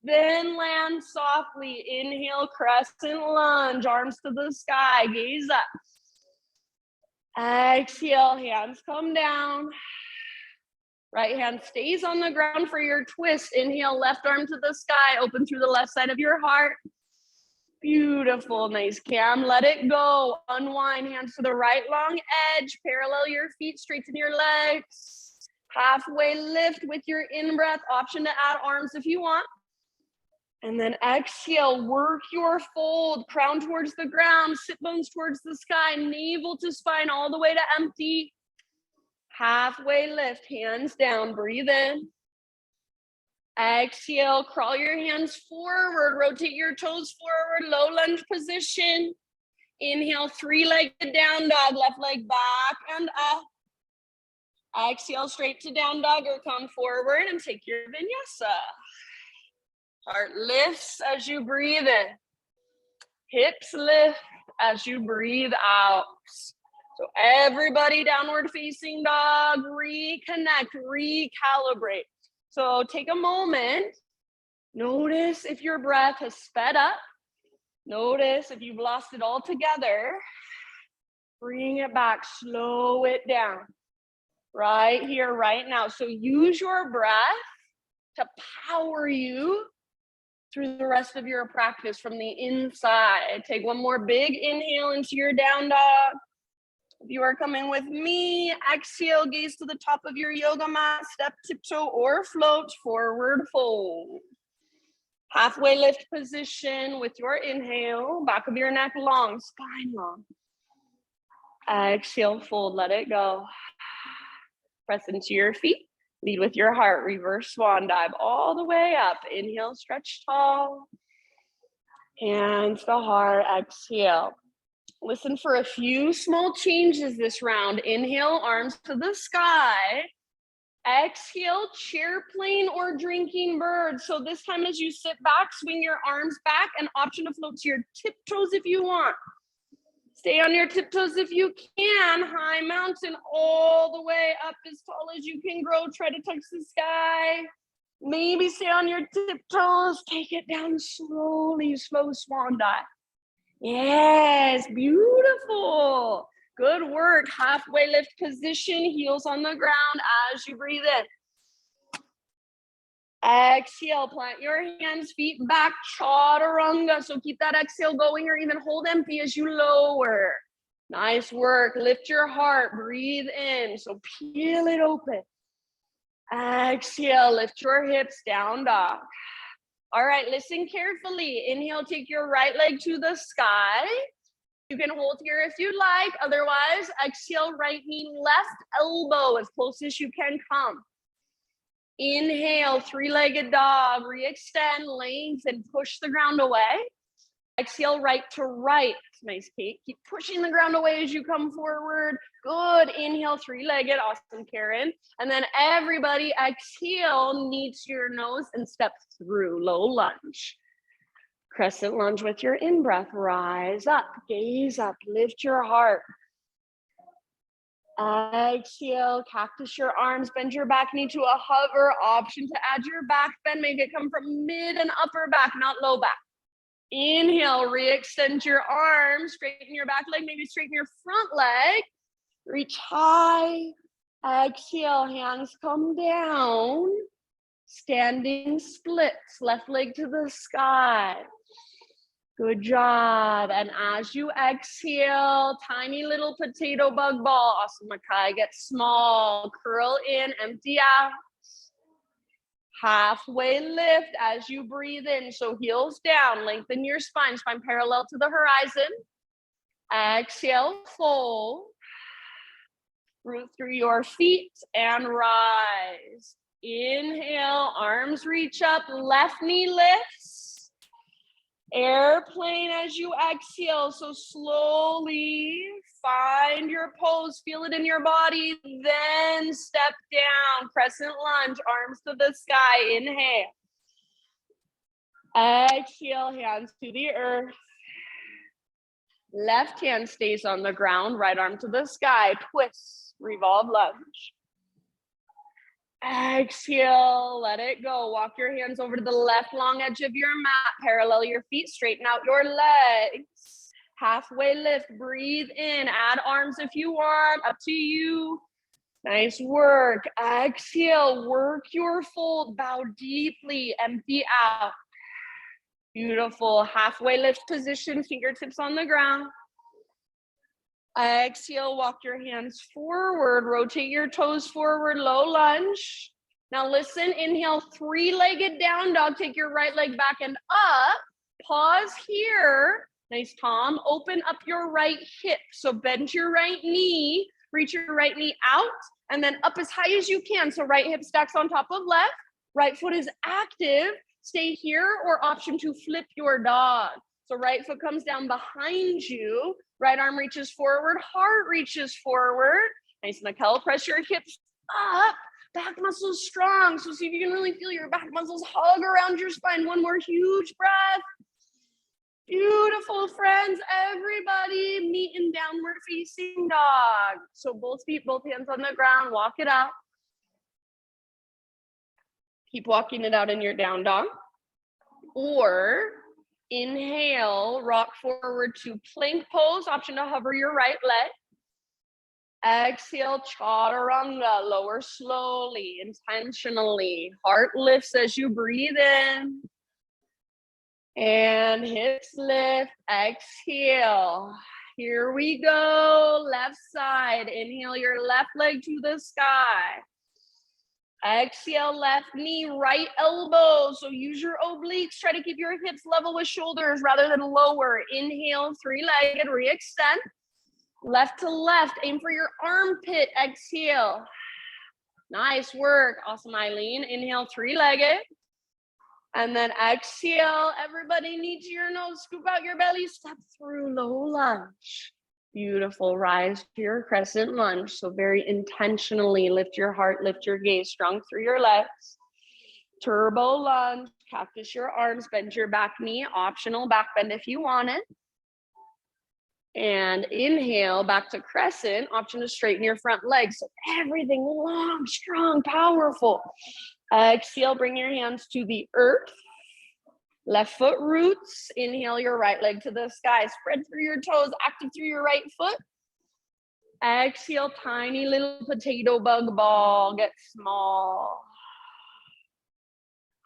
then land softly. Inhale, crescent lunge, arms to the sky, gaze up. Exhale, hands come down. Right hand stays on the ground for your twist. Inhale, left arm to the sky, open through the left side of your heart. Beautiful, nice cam, let it go. Unwind, hands to the right long edge, parallel your feet, straighten your legs. Halfway lift with your in-breath, option to add arms if you want. And then exhale, work your fold, crown towards the ground, sit bones towards the sky, navel to spine all the way to empty. Halfway lift, hands down, breathe in. Exhale, crawl your hands forward, rotate your toes forward, low lunge position. Inhale, three-legged down dog, left leg back and up. Exhale, straight to down dog or come forward and take your vinyasa. Heart lifts as you breathe in. Hips lift as you breathe out. So everybody downward facing dog, reconnect, recalibrate. So take a moment, notice if your breath has sped up, notice if you've lost it all together, bring it back, slow it down, right here, right now. So use your breath to power you through the rest of your practice from the inside. Take one more big inhale into your down dog. If you are coming with me, exhale, gaze to the top of your yoga mat, step, tiptoe, or float, forward fold. Halfway lift position with your inhale, back of your neck long, spine long. Exhale, fold, let it go. Press into your feet, lead with your heart, reverse swan dive all the way up. Inhale, stretch tall. Hands to heart, exhale. Listen for a few small changes this round. Inhale, arms to the sky. Exhale, chair plane or drinking bird. So this time as you sit back, swing your arms back, and option to float to your tiptoes if you want. Stay on your tiptoes if you can. High mountain all the way up as tall as you can grow. Try to touch the sky. Maybe stay on your tiptoes. Take it down slowly, slow swan dive. Yes, beautiful. Good work. Halfway lift position, heels on the ground as you breathe in. Exhale, plant your hands, feet back, chaturanga. So keep that exhale going or even hold empty as you lower. Nice work. Lift your heart, breathe in. So peel it open. Exhale, lift your hips, down dog. All right, listen carefully. Inhale, take your right leg to the sky. You can hold here if you'd like. Otherwise, exhale, right knee, left elbow as close as you can come. Inhale, three-legged dog. Re-extend, lengthen, push the ground away. Exhale, right to right. Nice, Kate. Keep pushing the ground away as you come forward. Good. Inhale, three-legged. Awesome, Karen. And then everybody exhale, knee to your nose and step through. Low lunge. Crescent lunge with your in-breath. Rise up, gaze up, lift your heart. Exhale, cactus your arms, bend your back knee to a hover. Option to add your back bend. Make it come from mid and upper back, not low back. Inhale, re-extend your arms, straighten your back leg, maybe straighten your front leg. Reach high. Exhale, hands come down. Standing splits, left leg to the sky. Good job. And as you exhale, tiny little potato bug ball. Awesome, Makai. Get small. Curl in, empty out. Halfway lift as you breathe in. So heels down, lengthen your spine, spine parallel to the horizon. Exhale, fold. Root through your feet and rise. Inhale, arms reach up, left knee lifts. Airplane as you exhale, so slowly find your pose, feel it in your body, then step down, crescent lunge, arms to the sky, inhale. Exhale, hands to the earth. Left hand stays on the ground, right arm to the sky, twist, revolve lunge. Exhale, let it go. Walk your hands over to the left long edge of your mat, parallel your feet, straighten out your legs. Halfway lift, breathe in, add arms if you want, up to you. Nice work. Exhale, work your fold, bow deeply, empty out. Beautiful. Halfway lift position, fingertips on the ground. Exhale, walk your hands forward, rotate your toes forward, low lunge. Now listen, inhale, three-legged down dog, take your right leg back and up. Pause here. Nice, Tom. Open up your right hip. So bend your right knee, reach your right knee out, and then up as high as you can. So right hip stacks on top of left, right foot is active. Stay here or option to flip your dog. So right foot comes down behind you, right arm reaches forward, heart reaches forward. Nice, Mikkel, press your hips up, back muscles strong. So see if you can really feel your back muscles hug around your spine. One more huge breath. Beautiful, friends. Everybody meet in downward facing dog. So both feet, both hands on the ground, walk it out. Keep walking it out in your down dog. Or inhale, rock forward to plank pose, option to hover your right leg. Exhale, chaturanga, lower slowly, intentionally. Heart lifts as you breathe in. And hips lift, exhale. Here we go, left side. Inhale your left leg to the sky. Exhale, left knee, right elbow. So use your obliques. Try to keep your hips level with shoulders rather than lower. Inhale, three-legged, re-extend. Left to left, aim for your armpit. Exhale. Nice work. Awesome, Eileen. Inhale, three-legged. And then exhale. Everybody knee to your nose. Scoop out your belly. Step through low lunge. Beautiful. Rise to your crescent lunge. So very intentionally lift your heart, lift your gaze, strong through your legs. Turbo lunge, cactus your arms, bend your back knee, optional back bend if you want it. And inhale, back to crescent, option to straighten your front legs. So everything long, strong, powerful. Exhale, bring your hands to the earth. Left foot roots. Inhale your right leg to the sky. Spread through your toes, active through your right foot. Exhale, tiny little potato bug ball. Get small.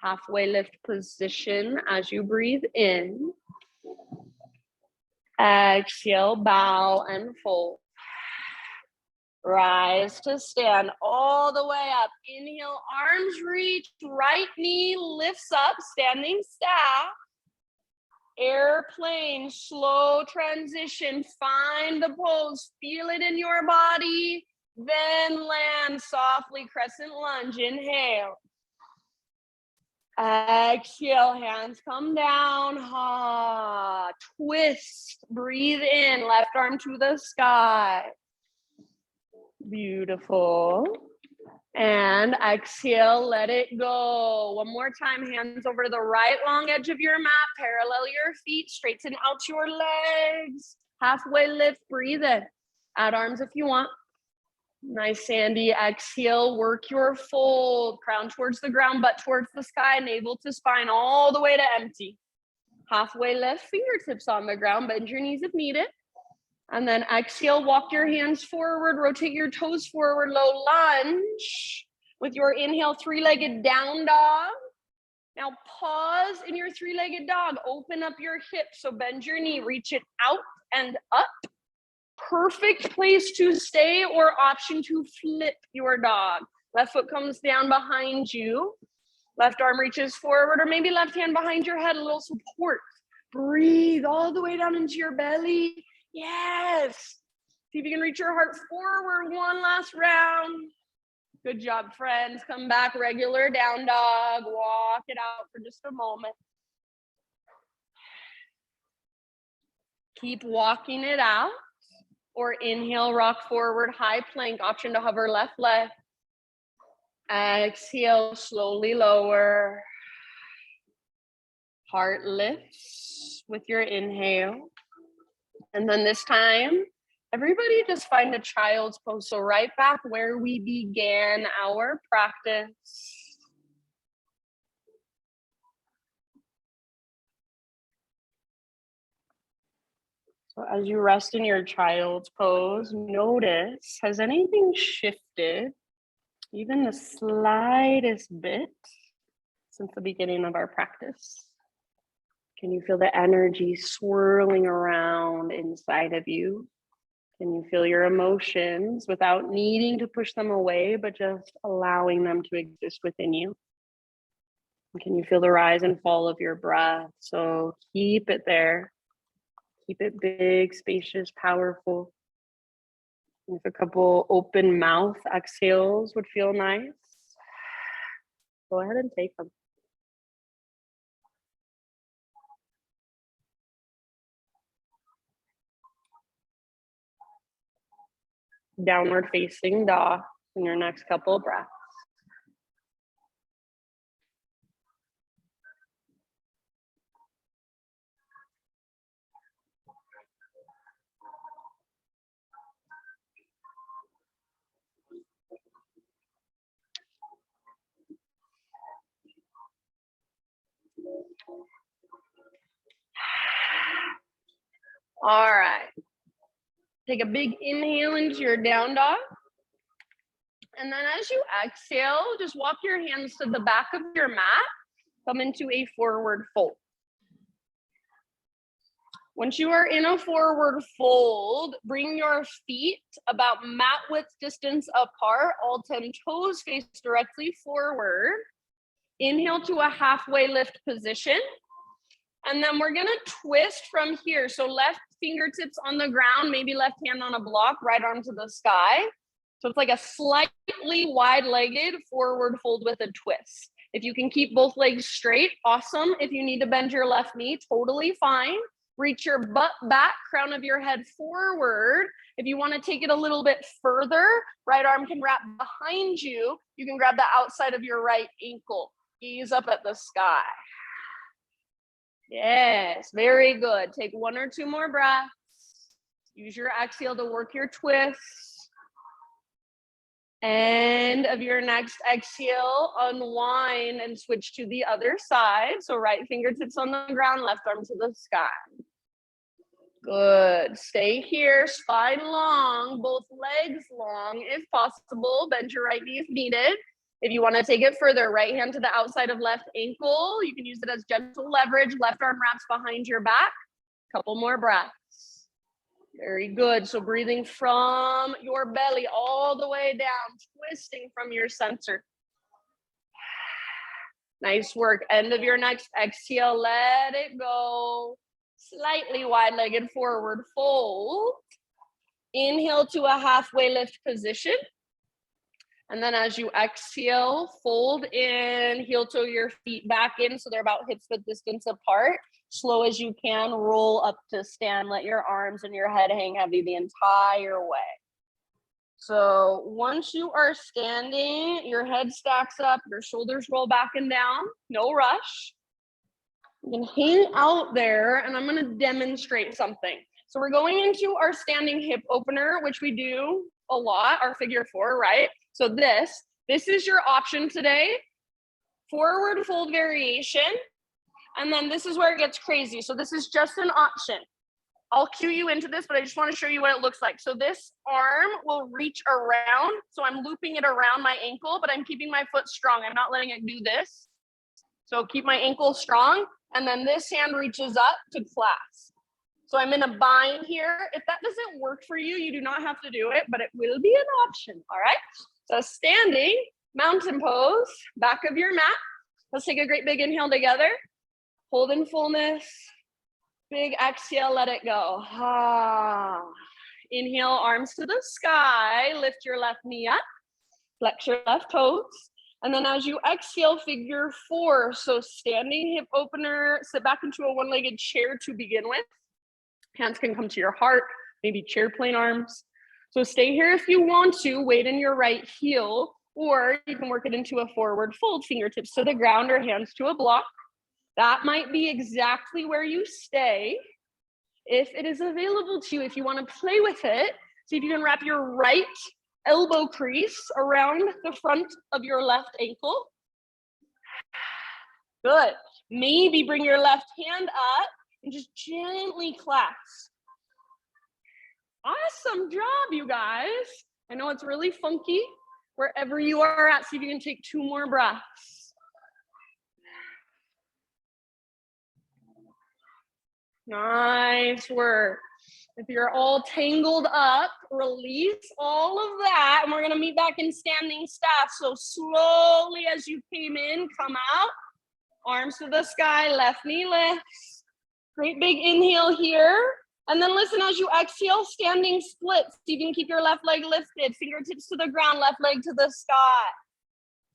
Halfway lift position as you breathe in. Exhale, bow and fold. Rise to stand all the way up. Inhale, arms reach, right knee lifts up, standing staff. Airplane, slow transition. Find the pose, feel it in your body, then land softly, crescent lunge. Inhale. Exhale, hands come down. Ha. Twist, breathe in, left arm to the sky. Beautiful. And exhale, let it go. One more time, hands over to the right long edge of your mat, parallel your feet, straighten out your legs. Halfway lift, breathe in. Add arms if you want. Nice, Sandy. Exhale, work your fold. Crown towards the ground, butt towards the sky, navel to spine, all the way to empty. Halfway lift, fingertips on the ground, bend your knees if needed. And then exhale, walk your hands forward, rotate your toes forward, low lunge. With your inhale, three-legged down dog. Now pause in your three-legged dog. Open up your hips, so bend your knee, reach it out and up. Perfect place to stay or option to flip your dog. Left foot comes down behind you. Left arm reaches forward, or maybe left hand behind your head, a little support. Breathe all the way down into your belly. Yes. See if you can reach your heart forward. One last round. Good job, friends. Come back, regular down dog. Walk it out for just a moment. Keep walking it out. Or inhale, rock forward, high plank, option to hover left leg. Exhale, slowly lower. Heart lifts with your inhale. And then this time, everybody just find a child's pose. So right back where we began our practice. So as you rest in your child's pose, notice, has anything shifted, even the slightest bit, since the beginning of our practice? Can you feel the energy swirling around inside of you? Can you feel your emotions without needing to push them away, but just allowing them to exist within you? And can you feel the rise and fall of your breath? So keep it there. Keep it big, spacious, powerful. If a couple open mouth exhales would feel nice, go ahead and take them. Downward facing dog in your next couple of breaths. All right. Take a big inhale into your down dog. And then as you exhale, just walk your hands to the back of your mat. Come into a forward fold. Once you are in a forward fold, bring your feet about mat width distance apart. All 10 toes face directly forward. Inhale to a halfway lift position. And then we're gonna twist from here. So left fingertips on the ground, maybe left hand on a block, right arm to the sky. So it's like a slightly wide-legged forward fold with a twist. If you can keep both legs straight, awesome. If you need to bend your left knee, totally fine. Reach your butt back, crown of your head forward. If you want to take it a little bit further, right arm can wrap behind you. You can grab the outside of your right ankle. Gaze up at the sky. Yes, very good. Take one or two more breaths. Use your exhale to work your twists. End of your next exhale, unwind and switch to the other side. So right fingertips on the ground, left arm to the sky. Good. Stay here, spine long, both legs long if possible. Bend your right knee if needed. If you want to take it further, right hand to the outside of left ankle. You can use it as gentle leverage. Left arm wraps behind your back. Couple more breaths. Very good. So breathing from your belly all the way down, twisting from your center. Nice work. End of your next exhale. Let it go. Slightly wide-legged forward fold. Inhale to a halfway lift position. And then as you exhale, fold in, heel toe your feet back in so they're about hip-width distance apart. Slow as you can, roll up to stand. Let your arms and your head hang heavy the entire way. So once you are standing, your head stacks up, your shoulders roll back and down, no rush. You can hang out there and I'm gonna demonstrate something. So we're going into our standing hip opener, which we do a lot, our figure four, right? So this is your option today. Forward fold variation. And then this is where it gets crazy. So this is just an option. I'll cue you into this, but I just want to show you what it looks like. So this arm will reach around. So I'm looping it around my ankle, but I'm keeping my foot strong. I'm not letting it do this. So keep my ankle strong. And then this hand reaches up to clasp. So I'm in a bind here. If that doesn't work for you, you do not have to do it, but it will be an option, all right? So standing, mountain pose, back of your mat. Let's take a great big inhale together. Hold in fullness. Big exhale, let it go. Inhale, arms to the sky. Lift your left knee up. Flex your left toes. And then as you exhale, figure 4. So standing hip opener, sit back into a one-legged chair to begin with. Hands can come to your heart, maybe chair plane arms. So stay here if you want to, weight in your right heel, or you can work it into a forward fold, fingertips to the ground or hands to a block. That might be exactly where you stay. If it is available to you, if you want to play with it, see if you can wrap your right elbow crease around the front of your left ankle. Good. Maybe bring your left hand up and just gently clasp. Awesome job, you guys. I know it's really funky. Wherever you are at, see if you can take 2 more breaths. Nice work. If you're all tangled up, release all of that. And we're going to meet back in standing staff. So slowly as you came in, come out. Arms to the sky, left knee lifts. Great big inhale here. And then listen, as you exhale, standing splits. So you can keep your left leg lifted, fingertips to the ground, left leg to the sky.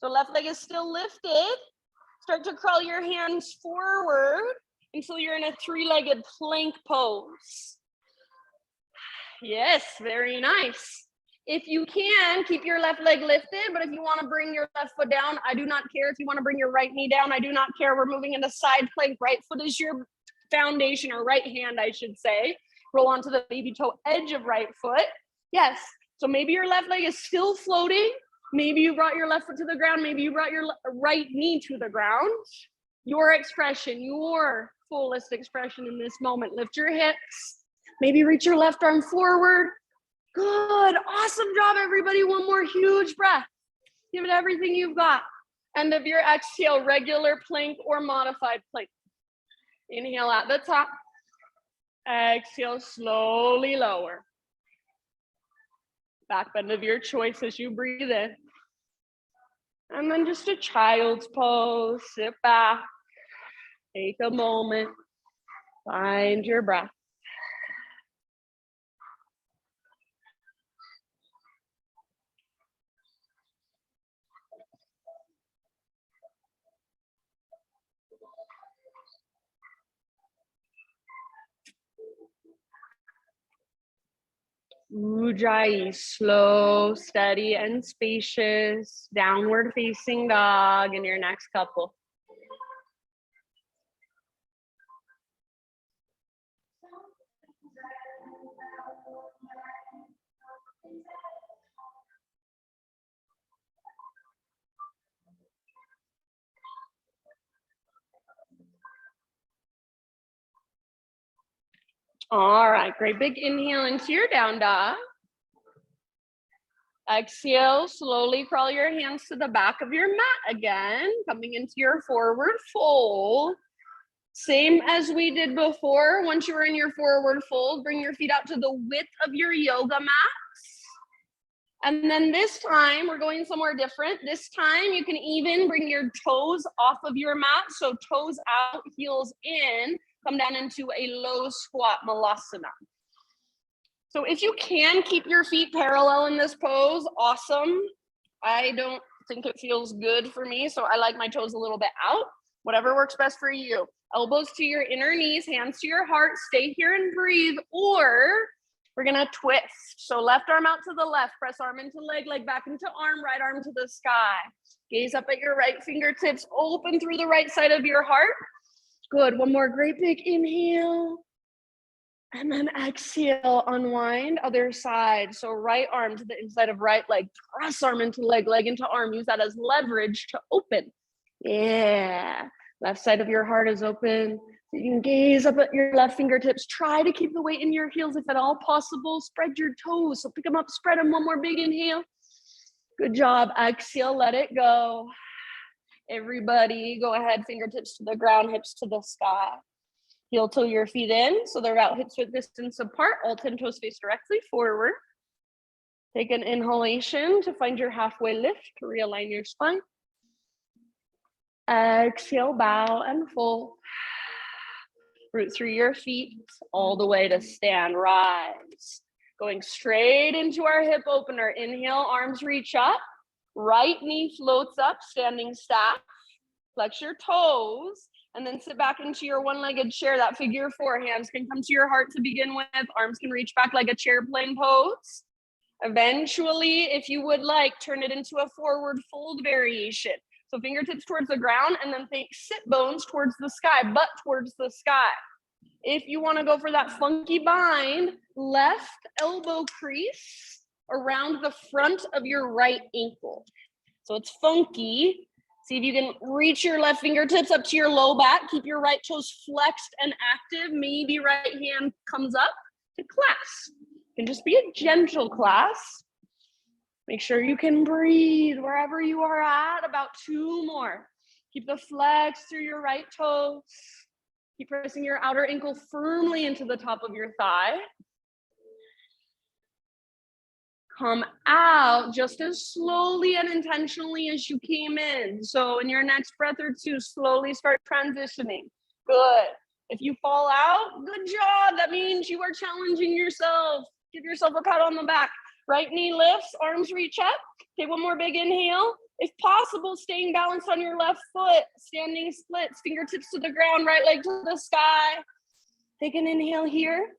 So left leg is still lifted. Start to curl your hands forward until you're in a 3-legged plank pose. Yes, very nice. If you can, keep your left leg lifted, but if you want to bring your left foot down, I do not care. If you want to bring your right knee down, I do not care. We're moving into side plank. Right foot is your foundation, or right hand, I should say. Roll onto the baby toe edge of right foot. Yes, so maybe your left leg is still floating. Maybe you brought your left foot to the ground. Maybe you brought your right knee to the ground. Your expression, your fullest expression in this moment. Lift your hips. Maybe reach your left arm forward. Good, awesome job, everybody. One more huge breath. Give it everything you've got. End of your exhale, regular plank or modified plank. Inhale at the top. Exhale, slowly lower. Back bend of your choice as you breathe in. And then just a child's pose. Sit back. Take a moment. Find your breath. Ujjayi, slow, steady, and spacious, downward facing dog in your next couple. All right, great big inhale into your down dog. Exhale, slowly crawl your hands to the back of your mat again, coming into your forward fold. Same as we did before. Once you were in your forward fold, bring your feet out to the width of your yoga mats. And then this time, we're going somewhere different. This time, you can even bring your toes off of your mat. So toes out, heels in, come down into a low squat malasana. So if you can keep your feet parallel in this pose, awesome. I don't think it feels good for me, so I like my toes a little bit out. Whatever works best for you. Elbows to your inner knees, hands to your heart. Stay here and breathe, or we're gonna twist. So left arm out to the left, press arm into leg, leg back into arm, right arm to the sky. Gaze up at your right fingertips, open through the right side of your heart. Good, one more great big inhale. And then exhale, unwind, other side. So right arm to the inside of right leg, press arm into leg, leg into arm. Use that as leverage to open. Yeah, left side of your heart is open. You can gaze up at your left fingertips. Try to keep the weight in your heels if at all possible. Spread your toes. So pick them up, spread them. One more big inhale. Good job. Exhale, let it go. Everybody, go ahead, fingertips to the ground, hips to the sky. Heel toe your feet in, so they're about hips width distance apart. All 10 toes face directly forward. Take an inhalation to find your halfway lift, to realign your spine. Exhale, bow and fold. Root through your feet all the way to stand, rise. Going straight into our hip opener. Inhale, arms reach up. Right knee floats up, standing stack. Flex your toes, and then sit back into your one-legged chair, that figure four. Hands can come to your heart to begin with. Arms can reach back like a chair plane pose. Eventually, if you would like, turn it into a forward fold variation. So fingertips towards the ground, and then think sit bones towards the sky, butt towards the sky. If you want to go for that funky bind, left elbow crease around the front of your right ankle. So it's funky. See if you can reach your left fingertips up to your low back. Keep your right toes flexed and active. Maybe right hand comes up to clasp. It can just be a gentle clasp. Make sure you can breathe wherever you are at. About 2 more. Keep the flex through your right toes. Keep pressing your outer ankle firmly into the top of your thigh. Come out just as slowly and intentionally as you came in. So in your next breath or two, slowly start transitioning. Good. If you fall out, good job. That means you are challenging yourself. Give yourself a pat on the back. Right knee lifts, arms reach up. Take one more big inhale. If possible, staying balanced on your left foot. Standing splits, fingertips to the ground, right leg to the sky. Take an inhale here.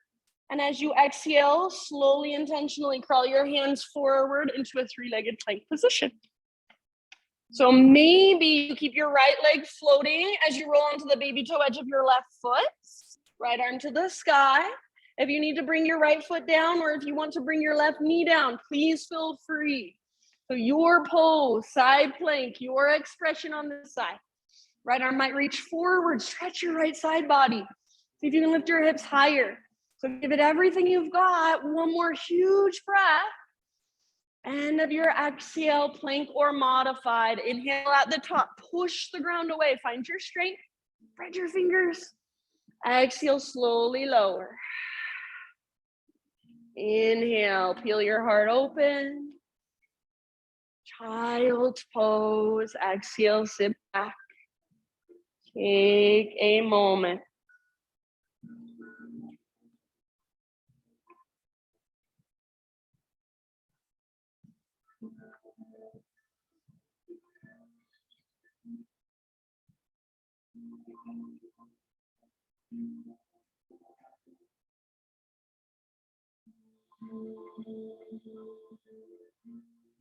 And as you exhale, slowly, intentionally crawl your hands forward into a 3-legged plank position. So maybe you keep your right leg floating as you roll onto the baby toe edge of your left foot. Right arm to the sky. If you need to bring your right foot down, or if you want to bring your left knee down, please feel free. So your pose, side plank, your expression on this side. Right arm might reach forward, stretch your right side body. See if you can lift your hips higher. So give it everything you've got. One more huge breath. End of your exhale, plank or modified. Inhale at the top, push the ground away. Find your strength, spread your fingers. Exhale, slowly lower. Inhale, peel your heart open. Child's pose. Exhale, sit back. Take a moment.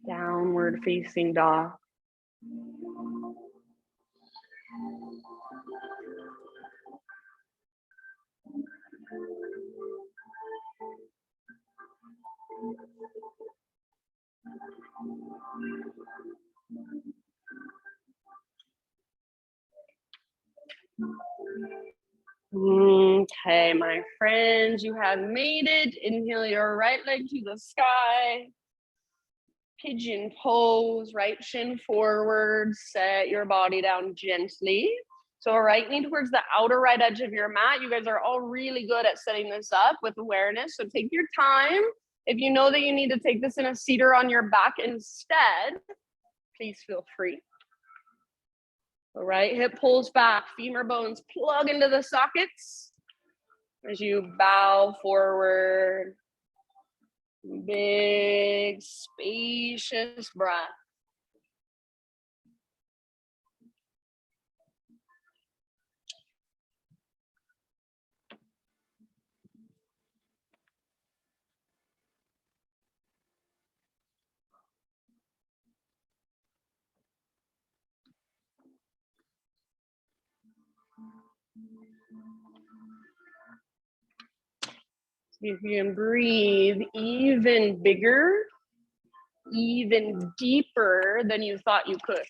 Downward facing dog. Okay, my friends, you have made it. Inhale your right leg to the sky. Pigeon pose, right shin forward. Set your body down gently. So right knee towards the outer right edge of your mat. You guys are all really good at setting this up with awareness. So take your time. If you know that you need to take this in a seater on your back instead, please feel free. All right, hip pulls back, femur bones plug into the sockets as you bow forward. Big, spacious breath. See if you can breathe even bigger, even deeper than you thought you could.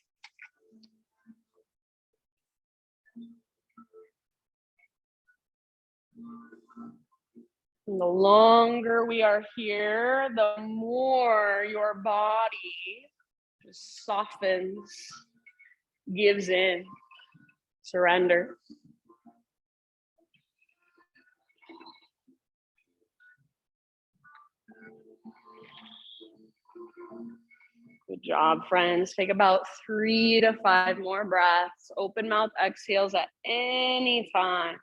And the longer we are here, the more your body just softens, gives in, surrender. Good job, friends. Take about 3 to 5 more breaths. Open mouth exhales at any time.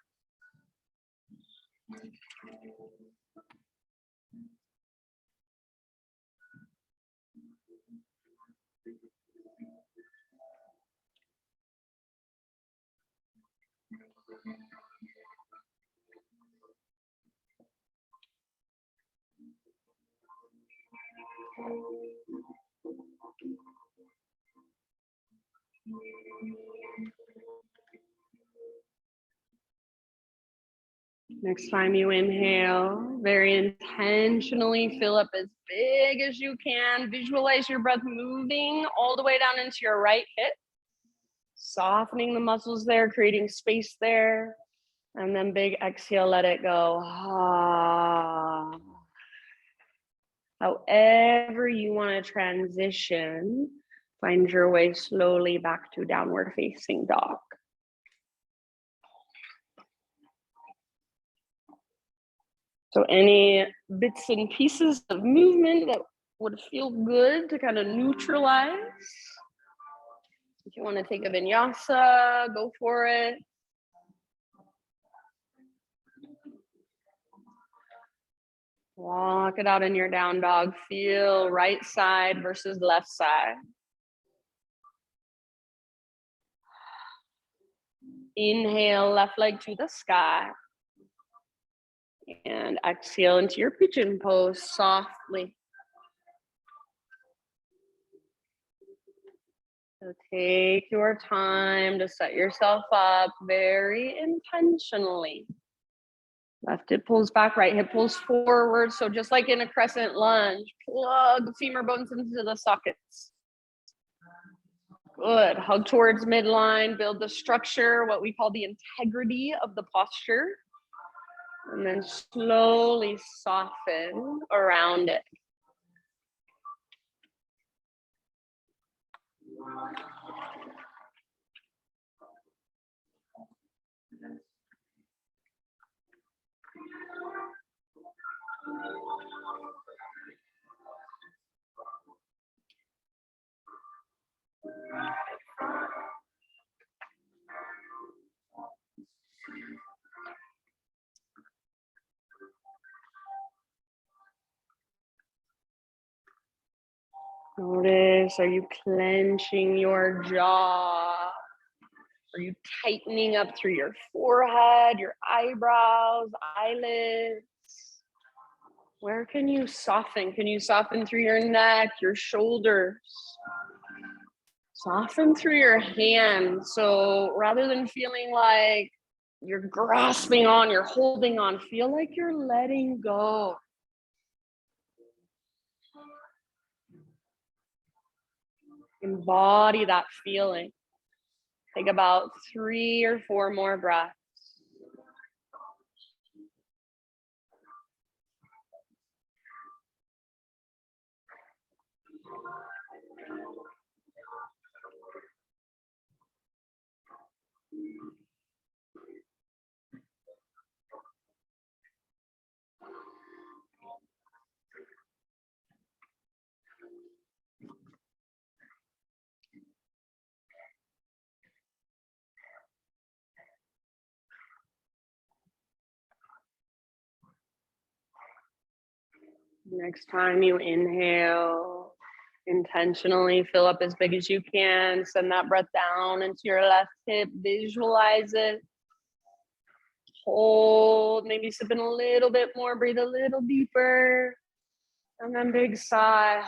Next time you inhale, very intentionally fill up as big as you can. Visualize your breath moving all the way down into your right hip, softening the muscles there, creating space there. And then big exhale, let it go. However you want to transition, find your way slowly back to downward facing dog. So any bits and pieces of movement that would feel good to kind of neutralize. If you want to take a vinyasa, go for it. Walk it out in your down dog. Feel right side versus left side. Inhale, left leg to the sky. And exhale into your pigeon pose softly. So take your time to set yourself up very intentionally. Left hip pulls back, right hip pulls forward. So just like in a crescent lunge, plug the femur bones into the sockets. Good. Hug towards midline, build the structure, what we call the integrity of the posture. And then slowly soften around it. Notice, are you clenching your jaw? Are you tightening up through your forehead, your eyebrows, eyelids? Where can you soften? Can you soften through your neck, your shoulders? Soften through your hands. So rather than feeling like you're grasping on, you're holding on, feel like you're letting go. Embody that feeling. Take about 3 or 4 more breaths. Next time you inhale, intentionally fill up as big as you can. Send that breath down into your left hip. Visualize it. Hold, maybe sip in a little bit more. Breathe a little deeper. And then big sigh.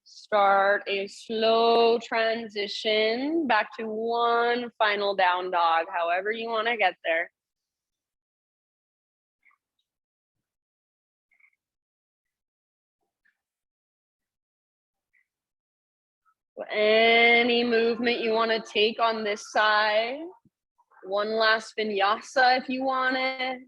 Start a slow transition back to one final down dog, however you want to get there. Any movement you want to take on this side. One last vinyasa if you want it.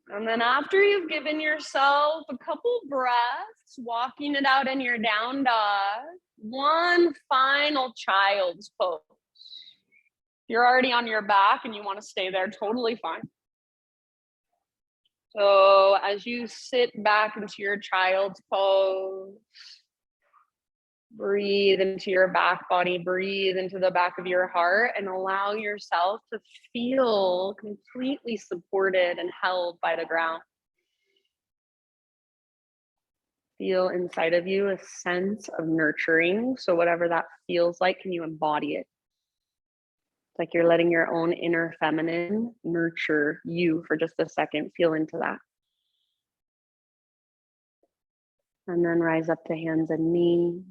And then after you've given yourself a couple breaths, walking it out in your down dog, one final child's pose. you're already on your back and you want to stay there, totally fine. So as you sit back into your child's pose, breathe into your back body, breathe into the back of your heart, and allow yourself to feel completely supported and held by the ground. Feel inside of you a sense of nurturing. So whatever that feels like, can you embody it? It's like you're letting your own inner feminine nurture you for just a second. Feel into that. And then rise up to hands and knees.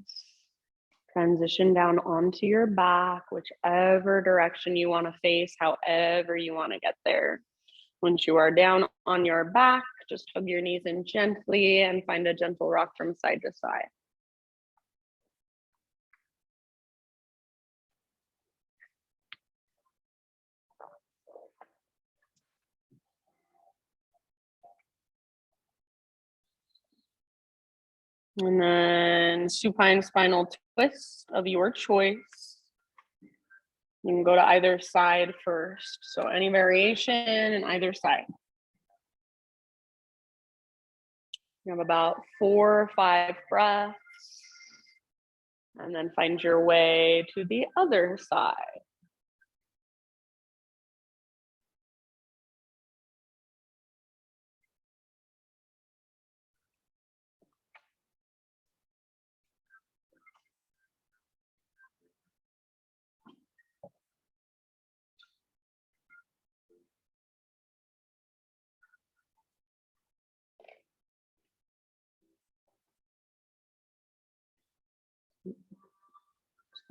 Transition down onto your back, whichever direction you want to face, however you want to get there. Once you are down on your back, just hug your knees in gently and find a gentle rock from side to side. And then supine spinal twist of your choice. You can go to either side first. So any variation in either side. You have about 4 or 5 breaths. And then find your way to the other side.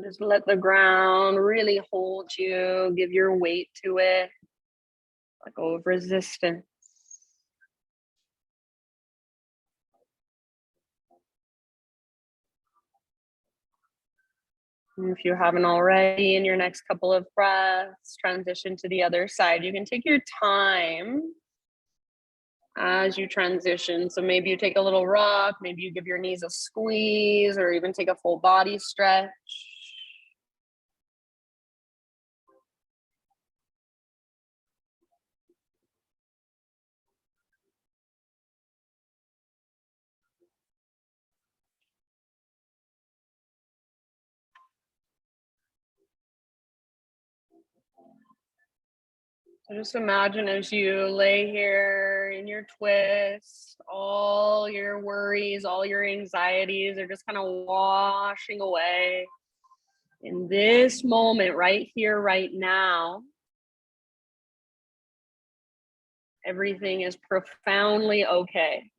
Just let the ground really hold you, give your weight to it, let go of resistance. And if you haven't already, in your next couple of breaths, transition to the other side. You can take your time as you transition. So maybe you take a little rock, maybe you give your knees a squeeze, or even take a full body stretch. So just imagine as you lay here in your twist, all your worries, all your anxieties are just kind of washing away. In this moment, right here, right now, everything is profoundly okay.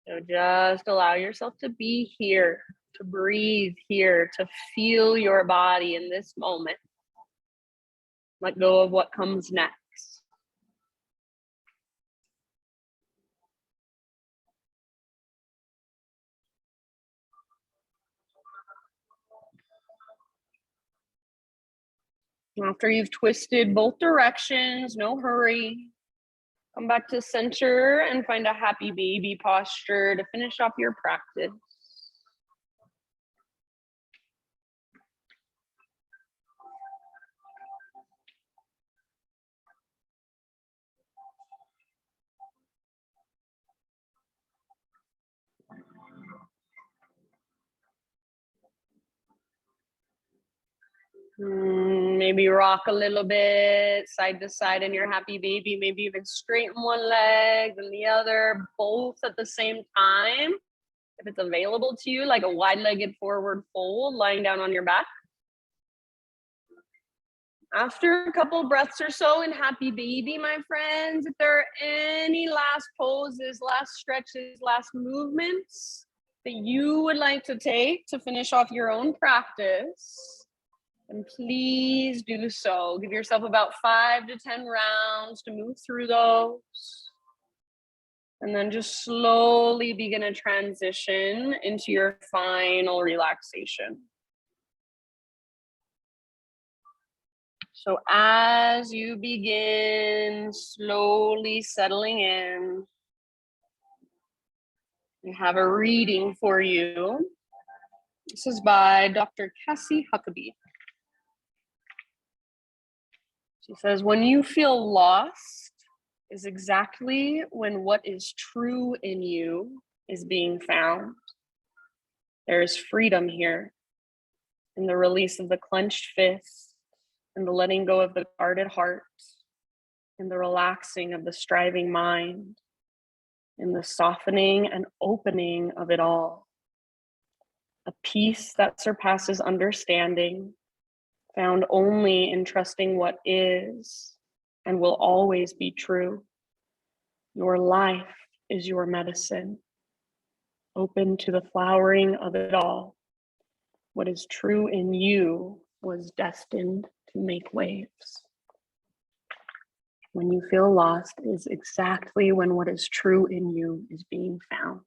So just allow yourself to be here, to breathe here, to feel your body in this moment. Let go of what comes next. After you've twisted both directions, no hurry. Come back to center and find a happy baby posture to finish off your practice. Maybe rock a little bit side to side in your happy baby. Maybe even straighten one leg and the other, both at the same time. If it's available to you, like a wide-legged forward fold, lying down on your back. After a couple breaths or so in happy baby, my friends, if there are any last poses, last stretches, last movements that you would like to take to finish off your own practice, and please do so. Give yourself about 5 to 10 rounds to move through those. And then just slowly begin a transition into your final relaxation. So as you begin slowly settling in, I have a reading for you. This is by Dr. Cassie Huckabee. She says, when you feel lost is exactly when what is true in you is being found. There is freedom here in the release of the clenched fist, in the letting go of the guarded heart, in the relaxing of the striving mind, in the softening and opening of it all. A peace that surpasses understanding, found only in trusting what is and will always be true. Your life is your medicine, open to the flowering of it all. What is true in you was destined to make waves. When you feel lost is exactly when what is true in you is being found.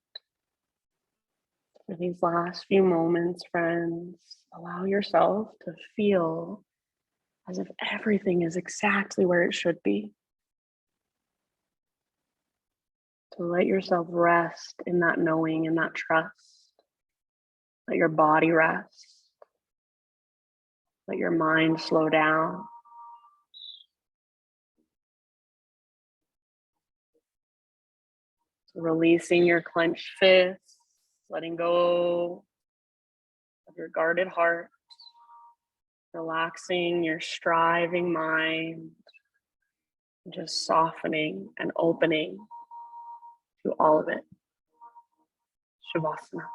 For these last few moments, friends, allow yourself to feel as if everything is exactly where it should be. To let yourself rest in that knowing and that trust. Let your body rest. Let your mind slow down. So releasing your clenched fists, letting go of your guarded heart, relaxing your striving mind, just softening and opening to all of it. Shavasana.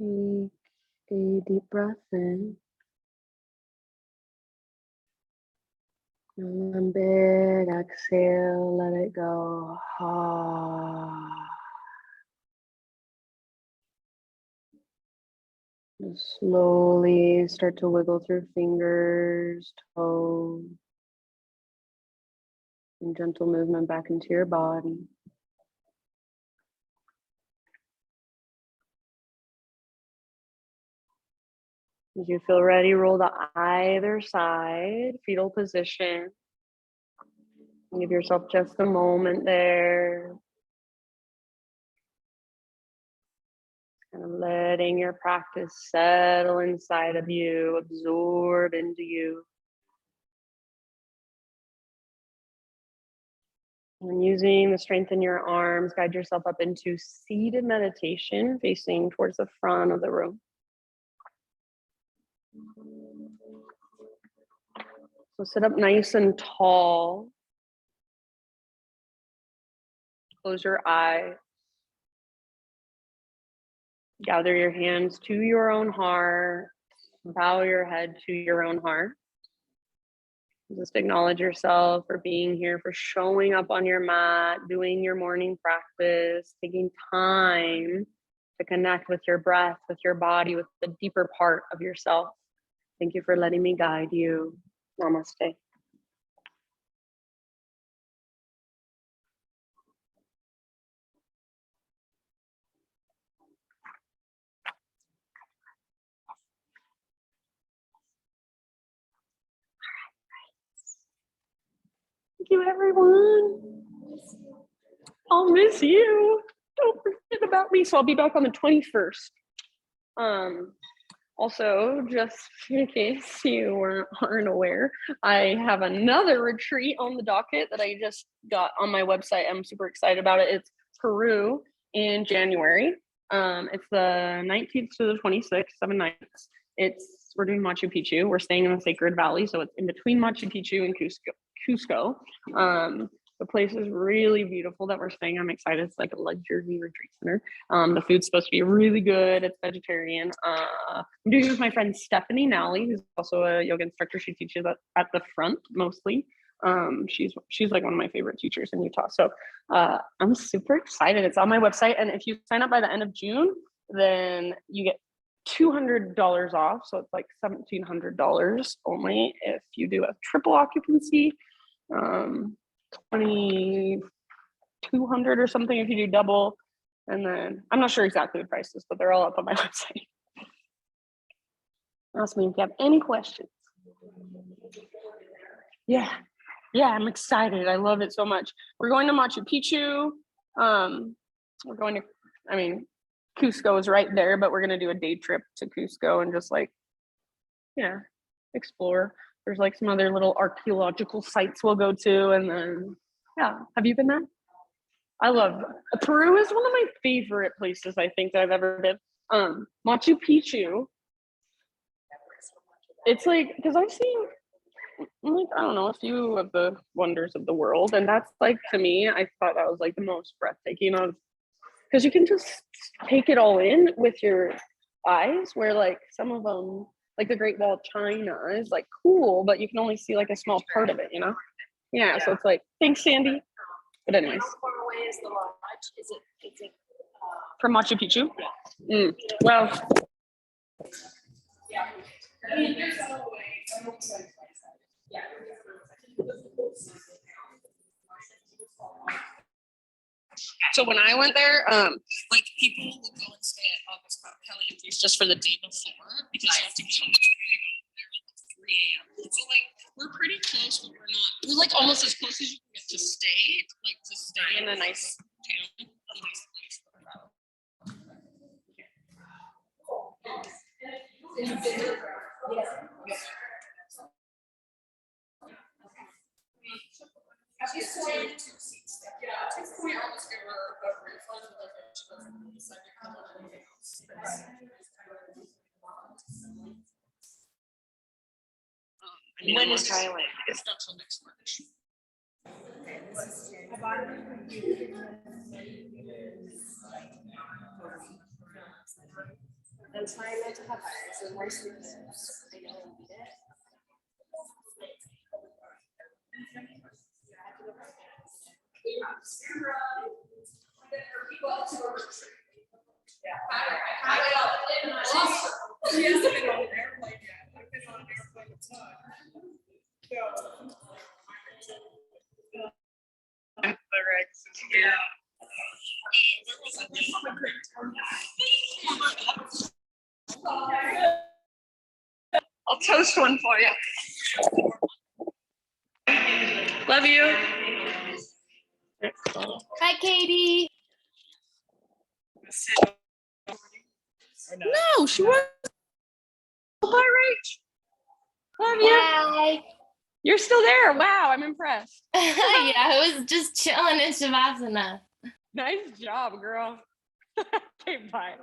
Take a deep breath in. And then big exhale, let it go. Just slowly start to wiggle through fingers, toes, and gentle movement back into your body. As you feel ready, roll to either side, fetal position. Give yourself just a moment there. Kind of letting your practice settle inside of you, absorb into you. And using the strength in your arms, guide yourself up into seated meditation, facing towards the front of the room. So sit up nice and tall. Close your eyes. Gather your hands to your own heart. Bow your head to your own heart. Just acknowledge yourself for being here, for showing up on your mat, doing your morning practice, taking time to connect with your breath, with your body, with the deeper part of yourself. Thank you for letting me guide you. Namaste. Thank you, everyone. I'll miss you. Don't forget about me. So I'll be back on the 21st. Also, just in case you aren't aware, I have another retreat on the docket that I just got on my website. I'm super excited about it. It's Peru in January. It's the 19th to the 26th, 7 nights. We're doing Machu Picchu. We're staying in the Sacred Valley, so it's in between Machu Picchu and Cusco. The place is really beautiful that we're staying. I'm excited. It's like a luxury retreat center. The food's supposed to be really good. It's vegetarian. I'm doing it with my friend Stephanie Nally, who's also a yoga instructor. She teaches at the front mostly. She's like one of my favorite teachers in Utah. So I'm super excited. It's on my website. And if you sign up by the end of June, then you get $200 off. So it's like $1,700 only if you do a triple occupancy. 2,200 or something if you do double, and then I'm not sure exactly the prices, but they're all up on my website. Ask me if you have any questions. Yeah, I'm excited. I love it so much. We're going to Machu Picchu. We're going to, Cusco is right there, but we're gonna do a day trip to Cusco and just explore. There's like some other little archaeological sites we'll go to, and then have you been there? I love Peru. Is one of my favorite places I think that I've ever been. Machu Picchu. It's like, because I've seen like, I don't know, a few of the wonders of the world, and that's like, to me, I thought that was like the most breathtaking of, because you can just take it all in with your eyes, where like some of them, like the Great Wall of China is like cool, but you can only see like a small part of it, you know? Yeah, so it's like, thanks, Sandy. But anyways. How far away is the lodge? Is it from Machu Picchu? Yeah. Well. Yeah. So when I went there, like people will go and stay at August Calientes just for the day before, because you have to come there at 3 a.m. So like we're pretty close, but we're like almost as close as you can get to stay in a nice town, a nice place. When is Thailand? It's not till next March. And try not to have fire. So once we can, I know we need it. She hasn't been on an airplane yet. I've been on an airplane a ton. The Rex is here. I'll toast one for you. Love you. Hi, Katie. No, she was. Bye, Rach. Love you. Hi. You're still there. Wow, I'm impressed. Yeah, I was just chilling in Shavasana. Nice job, girl. Okay, bye.